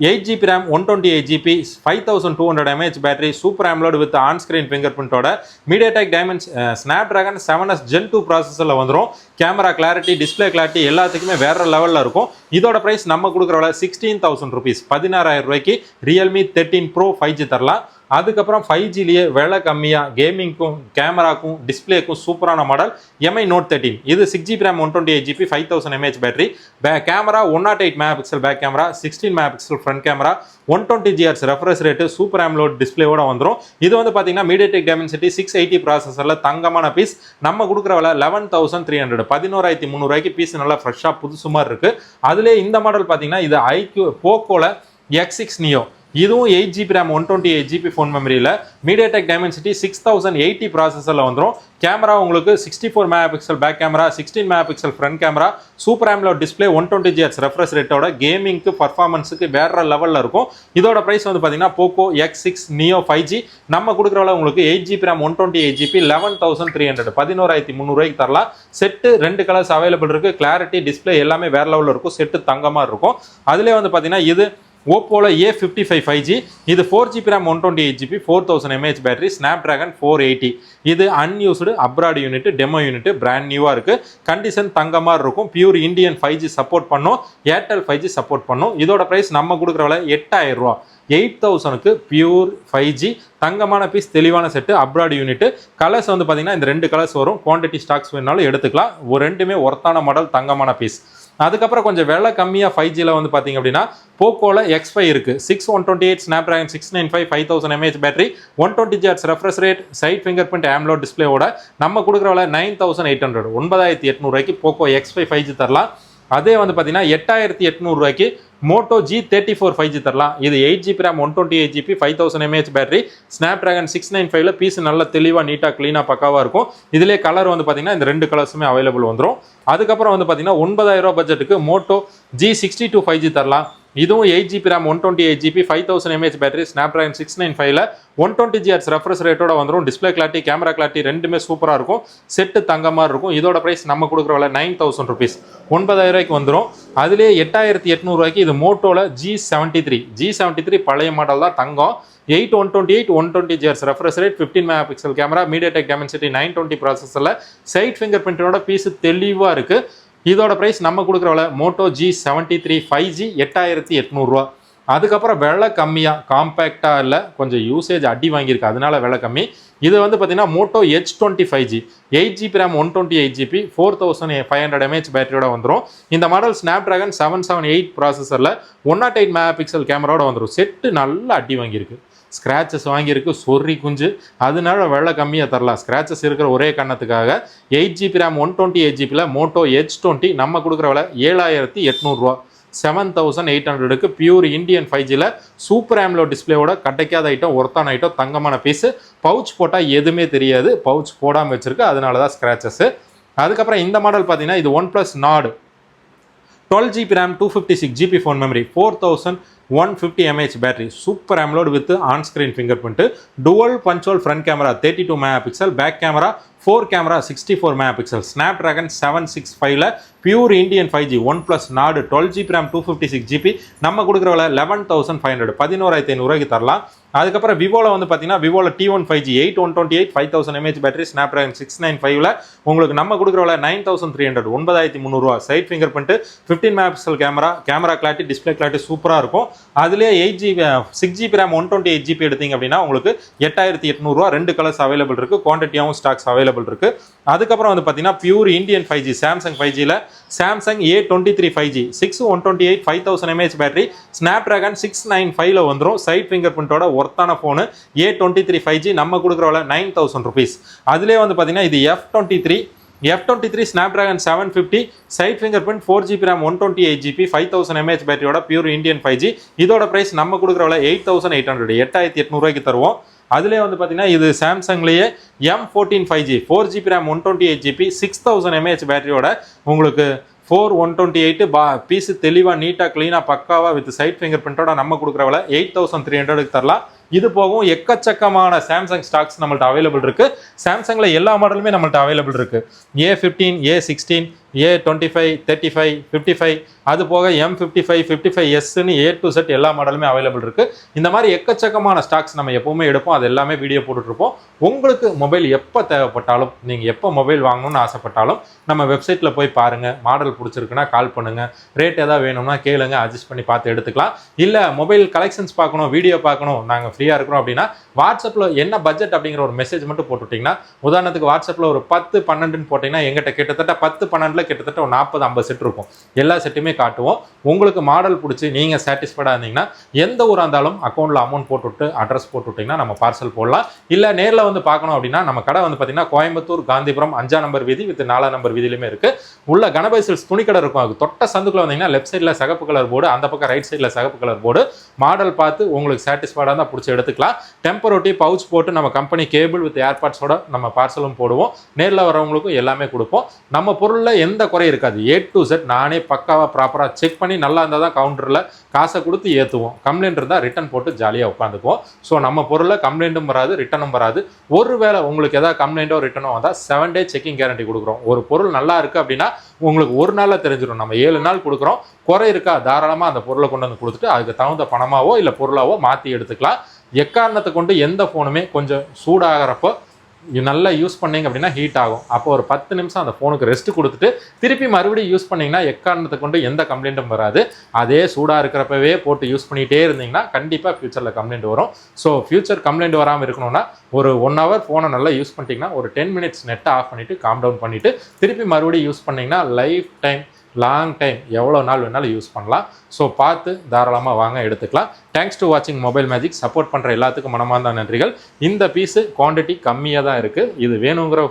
A: 8GB RAM 128GB 5200 mAh battery super AMOLED with on screen finger பிரிண்டோட மீடியாடெக் Snapdragon 7S Gen 2 ப்ராசஸரில் வந்துடும். கேமரா கிளாரிட்டி, டிஸ்பிளே கிளாரிட்டி எல்லாத்துக்குமே வேற லெவலில் இருக்கும். இதோட ப்ரைஸ் நம்ம கொடுக்குற விலை 16,000 rupees 16,000 Realme 13 Pro 5G தரலாம். அதுக்கப்புறம் 5Gலேயே விலை கம்மியாக கேமிங்க்கும் கேமராக்கும் டிஸ்பிளேக்கும் சூப்பரான மாடல் MI Note 13. இது 6GB RAM 128GB 5000 mAh battery. Camera 108 MP back camera, 16 MP front camera, 120Hz refresh rate, super AMOLED டிஸ்பிளேயோட வந்துடும். இது வந்து பார்த்தீங்கன்னா மீடியாடெக் டைமென்சிட்டி 680 ப்ராசஸரில் தங்கமான பீஸ். நம்ம கொடுக்குற விலை 11,300 11,300 பீஸ் நல்லா ஃப்ரெஷ்ஷாக புதுசு மாதிரி இருக்குது. அதுலேயே இந்த மாடல் பார்த்தீங்கன்னா இது போக்கோல X6 Neo. இதுவும் 8GB RAM 128GB ஃபோன் மெமரியில் மீடியாடெக் டைமென்சிட்டி 6080 ப்ராசஸரில் வந்துடும். கேமரா உங்களுக்கு 64 MP back camera, 16 MP front camera, super AMOLED display, 120Hz refresh ரேட்டோட கேமிங்க்கு பர்ஃபார்மன்ஸுக்கு வேற லெவலில் இருக்கும். இதோட ப்ரைஸ் வந்து பார்த்தீங்கன்னா போக்கோ X6 Neo 5G நம்ம கொடுக்குற உங்களுக்கு 8GB RAM 128GB 11,300 11,300 தரலாம். செட்டு 2 கலர்ஸ் அவைலபிள் இருக்குது. கிளாரிட்டி, டிஸ்பிளே எல்லாமே வேற லெவலில் இருக்கும். செட்டு தங்கமாக இருக்கும். அதுலேயே வந்து பார்த்தீங்கன்னா இது ஓப்போல A55 5G. இது 4GB RAM 128GB 4000 mAh battery, Snapdragon 480. இது unused abroad unit, demo unit, brand நியூவாக இருக்குது. கண்டிஷன் தங்கமாக இருக்கும். பியூர் இந்தியன் 5G சப்போர்ட் பண்ணும், ஏர்டெல் 5G சப்போர்ட் பண்ணும். இதோட ப்ரைஸ் நம்ம கொடுக்குற விலை 8,000 8,000க்கு பியூர் 5G தங்கமான பீஸ், தெளிவான செட்டு, அப்ராட் யூனிட். கலர்ஸ் வந்து பார்த்தீங்கன்னா இந்த 2 கலர்ஸ் வரும். குவான்டிட்டி ஸ்டாக்ஸ் வேணாலும் எடுத்துக்கலாம். ரெண்டுமே ஒர்த்தான மாடல், தங்கமான பீஸ். அதுக்கப்புறம் கொஞ்சம் விலை கம்மியாக 5Gல வந்து பார்த்தீங்க அப்படின்னா போக்கோல X5 இருக்குது. 6128 Snapdragon 695 5000 mAh battery, 120Hz refresh rate, side finger print AMOLED டிஸ்பிளேயோட நம்ம கொடுக்குற விலை 9,800 9,800 போக்கோ X5 5G தரலாம். அதே வந்து பார்த்தீங்கன்னா 8,800 மோட்டோ G34 5G தரலாம். இது 8GB RAM 128GB 5000 mAh battery, Snapdragon 695ல பீஸ் நல்ல தெளிவாக நீட்டாக க்ளீனாக பக்காவாக இருக்கும். இதிலே கலர் வந்து பார்த்தீங்கன்னா இந்த 2 கலர்ஸுமே அவைலபிள் வந்துடும். அதுக்கப்புறம் வந்து பார்த்தீங்கன்னா 9,000 பட்ஜெட்டுக்கு மோட்டோ G62 5G தரலாம். இதுவும் 8GB RAM 128GB 5000 mAh battery, Snapdragon 695ல 120Hz ரெஃப்ரெஷ் ரேட்டோட வந்துடும். டிஸ்பிளே கிளாரிட்டி, கேமரா கிளாரிட்டி ரெண்டுமே சூப்பராக இருக்கும். செட்டு தங்கமாக இருக்கும். இதோட ப்ரைஸ் நம்ம கொடுக்குற விலை 9,000 rupees 9,000 வந்துடும். அதுலேயே 8,800 இது மோட்டோல G73 பழைய மாடல் தான், தங்கம். 8128 120Hz refresh rate, 15 MP camera, MediaTek Dimensity 920 ப்ராசஸரில் சைட் ஃபிங்கர் பிரிண்டோட பீஸ் தெளிவாக இருக்குது. இதோட ப்ரைஸ் நம்ம கொடுக்குற விலை மோட்டோ G73 5G 8,800. அதுக்கப்புறம் விலை கம்மியாக காம்பேக்டாக இல்லை, கொஞ்சம் யூசேஜ் அடி வாங்கியிருக்கு, அதனால விலை கம்மி. இது வந்து பார்த்தீங்கன்னா Moto H20 5G 8GB RAM 128GB 4500 mAh பேட்டரியோட வந்துடும். இந்த மாடல் Snapdragon 778 ப்ராசஸரில் 108 MP கேமராவோட வந்துடும். செட்டு நல்லா அடி வாங்கியிருக்கு, ஸ்க்ராச்சஸ் வாங்கியிருக்கு, சொறி குஞ்சு, அதனால விலை கம்மியாக தரலாம். ஸ்க்ராச்சஸ் இருக்கிற ஒரே காரணத்துக்காக 8GB RAM 128GB Moto H20 நம்ம கொடுக்குற விலை 7,800 7,800க்கு பியூர் இந்தியன் 5Gல சூப்பர் ஆம்லோட் டிஸ்பிளேயோட கிடைக்காத ஐட்டம், ஒர்த்தான ஐட்டம், தங்கமான பீஸு. பவுச் போட்டால் எதுவுமே தெரியாது, பவுச் போடாமல் வச்சிருக்கு, அதனால தான் ஸ்க்ராச்சஸ். அதுக்கப்புறம் இந்த மாடல் பார்த்தீங்கன்னா இது OnePlus Nord 12GB RAM 256GB phone memory, 4150 mAh battery, super AMOLED with on screen finger print, dual பஞ்சுவல் front camera 32 MP, back camera 4 camera 64 MP, Snapdragon 765ல pure Indian 5G OnePlus Nord 12GB RAM 256GB நம்ம கொடுக்குற விலை 11,500 11,500 தரலாம். அதுக்கப்புறம் விவோவில் வந்து பார்த்தீங்கன்னா விவோவில் T1 5G 8128 5000 mAh battery Snapdragon 695ல உங்களுக்கு நம்ம கொடுக்குறவள 9300 9300 side finger print 15 megapixel camera clarity display clarity சூப்பராக இருக்கும். அதுலேயே 8GB 6GB RAM 128GB எடுத்தீங்க அப்படின்னா உங்களுக்கு 8800 ரெண்டு கலர்ஸ் அவைலபிள் இருக்கு. குவான்டிட்டியாகவும் ஸ்டாக்ஸ் அவைலபிள் இருக்கு. அதுக்கப்புறம் வந்து பார்த்தீங்கன்னா பியூர் இந்தியன் 5G சாம்சங் 5Gல Samsung A23 5G 6128 5000 mAh battery Snapdragon 695ல வந்துடும். சைட் ஃபிங்கர் பிரிண்டோட ஒர்த்தான ஃபோனு A23 5G நம்ம கொடுக்குறவள 9000 rupees. அதுலேயே வந்து பார்த்தீங்கன்னா இது F23 Snapdragon 750 side finger print 4GB RAM 128GB 5000 mAh பேட்டரியோட பியூர் இந்தியன் 5G. இதோட பிரைஸ் நம்ம கொடுக்குறவள 8800 8800 தருவோம். அதுலேயே வந்து பார்த்தீங்கன்னா இது சாம்சங்லேயே M14 5G 4GB RAM 128GB 6000 mAh பேட்டரியோட உங்களுக்கு 4128 பீஸு தெளிவாக நீட்டாக க்ளீனாக பக்காவாக வித் சைட் ஃபிங்கர் பிரிண்டோட நம்ம கொடுக்குறவள 8300 தரலாம். இது போகும் எக்கச்சக்கமான சாம்சங் ஸ்டாக்ஸ் நம்மள்ட்ட அவைலபிள் இருக்கு. சாம்சங்ல எல்லா மாடலுமே நம்மள்ட்ட அவைலபிள் இருக்கு. A15 A16 A25 35 55 அது போக M55 55Sன்னு A to Z எல்லா மாடலுமே அவைலபிள் இருக்கு. இந்த மாதிரி எக்கச்சக்கமான ஸ்டாக்ஸ் நம்ம எப்பவுமே எடுப்போம். அது எல்லாமே வீடியோ போட்டுட்ருப்போம். உங்களுக்கு மொபைல் எப்போ தேவைப்பட்டாலும் நீங்கள் எப்போ மொபைல் வாங்கணும்னு ஆசைப்பட்டாலும் நம்ம வெப்சைட்டில் போய் பாருங்கள். மாடல் பிடிச்சிருக்குன்னா கால் பண்ணுங்கள். ரேட் எதாவது வேணும்னா கேளுங்க, அட்ஜஸ்ட் பண்ணி பார்த்து எடுத்துக்கலாம். இல்லை மொபைல் கலெக்ஷன்ஸ் பார்க்கணும், வீடியோ பார்க்கணும், நாங்கள் ஃப்ரீயாக இருக்கிறோம் அப்படின்னா வாட்ஸ்அப்பில் என்ன பட்ஜெட் அப்படிங்கிற ஒரு மெசேஜ் மட்டும் போட்டுட்டிங்கன்னா, உதாரணத்துக்கு வாட்ஸ்அப்பில் ஒரு 10 12ன்னு போட்டிங்கன்னா எங்கிட்ட கிட்டத்தட்ட 10 12ல் கிட்டத்தட்ட ஒரு 40-50 செட் இருக்கும். எல்லா செட்டுமே காட்டுவோம். உங்களுக்கு மாடல் பிடிச்சி நீங்கள் சாட்டிஸ்ஃபைடாக இருந்தீங்கன்னா எந்த ஊராக இருந்தாலும் அக்கௌண்ட்டில் அமௌண்ட் போட்டுவிட்டு அட்ரஸ் போட்டுவிட்டிங்கன்னா நம்ம பார்சல் போடலாம். இல்லை நேரில் வந்து பார்க்கணும் அப்படின்னா நம்ம கடை வந்து பார்த்தீங்கன்னா கோயம்புத்தூர் காந்திபுரம் 5ஆம் நம்பர் வீதி வித் 4ஆம் நம்பர் வீதியிலுமே இருக்குது. உள்ள கணபதி சில்க்ஸ் துணிக்கடை இருக்கும். அது தொட்ட சந்துக்குள்ள வந்தீங்கன்னா லெஃப்ட் சைடில் சிகப்பு கலர் போர்டு, அந்த பக்கம் ரைட் சைடில் சிகப்பு கலர் போர்டு. மாடல் பார்த்து உங்களுக்கு சாட்டிஸ்ஃபைடாக தான் பிடிச்சி எடுத்துக்கலாம். டெம்பரோட்டி பவுச் போட்டு நம்ம கம்பெனி கேபிள் வித் ஏர்பாட்ஸோட நம்ம பார்சலும் போடுவோம். நேரில் வரவங்களுக்கும் எல்லாமே கொடுப்போம். நம்ம பொருளில் எந்த குறை இருக்காது. A to Z நானே பக்காவாக ப்ராப்பராக செக் பண்ணி நல்லா இருந்தால் தான் கவுண்டரில் காசை கொடுத்து ஏற்றுவோம். கம்ப்ளைண்ட் இருந்தால் ரிட்டன் போட்டு ஜாலியாக உட்காந்துக்குவோம். ஸோ நம்ம பொருளில் கம்ப்ளைண்ட்டும் வராது, ரிட்டனும் வராது. ஒருவேளை உங்களுக்கு ஏதாவது கம்ப்ளைண்ட்டோ ரிட்டனோ வந்தால் 7 day செக்கிங் கேரண்டி கொடுக்குறோம். ஒரு பொருள் நல்லா இருக்குது அப்படின்னா உங்களுக்கு ஒரு நாளில் தெரிஞ்சிடும். நம்ம 7 நாள் கொடுக்குறோம். குறை இருக்கா தாராளமாக அந்த பொருளை கொண்டு வந்து கொடுத்துட்டு அதுக்கு தகுந்த பணமாவோ இல்லை பொருளாவோ மாற்றி எடுத்துக்கலாம். எக்காரணத்தை கொண்டு எந்த ஃபோனுமே கொஞ்சம் சூடாகிறப்போ நல்லா யூஸ் பண்ணீங்க அப்படின்னா ஹீட் ஆகும். அப்போ ஒரு 10 நிமிஷம் அந்த ஃபோனுக்கு ரெஸ்ட் கொடுத்துட்டு திருப்பி மறுபடியும் யூஸ் பண்ணிங்கன்னா எக்காரணத்தை கொண்டு எந்த கம்ப்ளைண்ட்டும் வராது. அதே சூடாக இருக்கிறப்பவே போட்டு யூஸ் பண்ணிகிட்டே இருந்தீங்கன்னா கண்டிப்பாக ஃபியூச்சரில் கம்ப்ளைண்ட் வரும். ஸோ ஃபியூச்சர் கம்ப்ளைண்ட் வராமல் இருக்கணும்னா ஒரு 1 hour ஃபோனை நல்லா யூஸ் பண்ணிட்டீங்கன்னா ஒரு 10 minutes நெட்டை ஆஃப் பண்ணிவிட்டு காம் டவுன் பண்ணிவிட்டு திருப்பி மறுபடியும் யூஸ் பண்ணிங்கன்னா லைஃப் டைம் லாங் டைம் எவ்வளோ நாள் வேணாலும் யூஸ் பண்ணலாம். ஸோ பார்த்து தாராளமாக வாங்க எடுத்துக்கலாம். தேங்க்ஸ் டு வாட்சிங் மொபைல் மேஜிக். சப்போர்ட் பண்ணுற எல்லாத்துக்கும் மனமார்ந்த நன்றிகள். இந்த பீஸு குவான்டிட்டி கம்மியாக தான் இருக்குது. இது வேணுங்கிற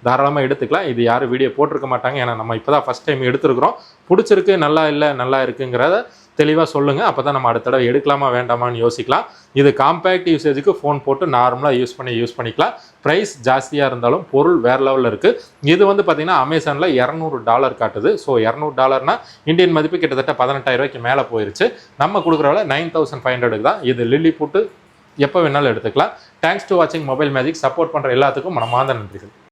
A: தாராளமாக எடுத்துக்கலாம். இது யாரும் வீடியோ போட்டிருக்க மாட்டாங்க. ஏன்னா நம்ம இப்போ தான் ஃபஸ்ட் டைம் எடுத்துருக்குறோம். பிடிச்சிருக்கு, நல்லா இல்லை, நல்லா இருக்குங்கிறத தெளிவாக சொல்லுங்கள். அப்போ தான் நம்ம அடுத்த தடவை எடுக்கலாமா வேண்டாமான்னு யோசிக்கலாம். இது காம்பேக்ட் யூசேஜுக்கு ஃபோன் போட்டு நார்மலாக யூஸ் பண்ணிக்கலாம். ப்ரைஸ் ஜாஸ்தியாக இருந்தாலும் பொருள் வேறு லெவலில் இருக்குது. இது வந்து பார்த்திங்கன்னா அமேசானில் $200 காட்டுது. ஸோ $200 இந்தியன் மதிப்பு கிட்டத்தட்ட 18,000 மேலே போயிருச்சு. நம்ம கொடுக்குறவள 9500 தான். இது லில்லி போட்டு எப்போ வேணாலும் எடுத்துக்கலாம். தேங்க்ஸ் டு வாட்சிங் மொபைல் மேஜிக். சப்போர்ட் பண்ணுற எல்லாத்துக்கும் மனமார்ந்த நன்றிகள்.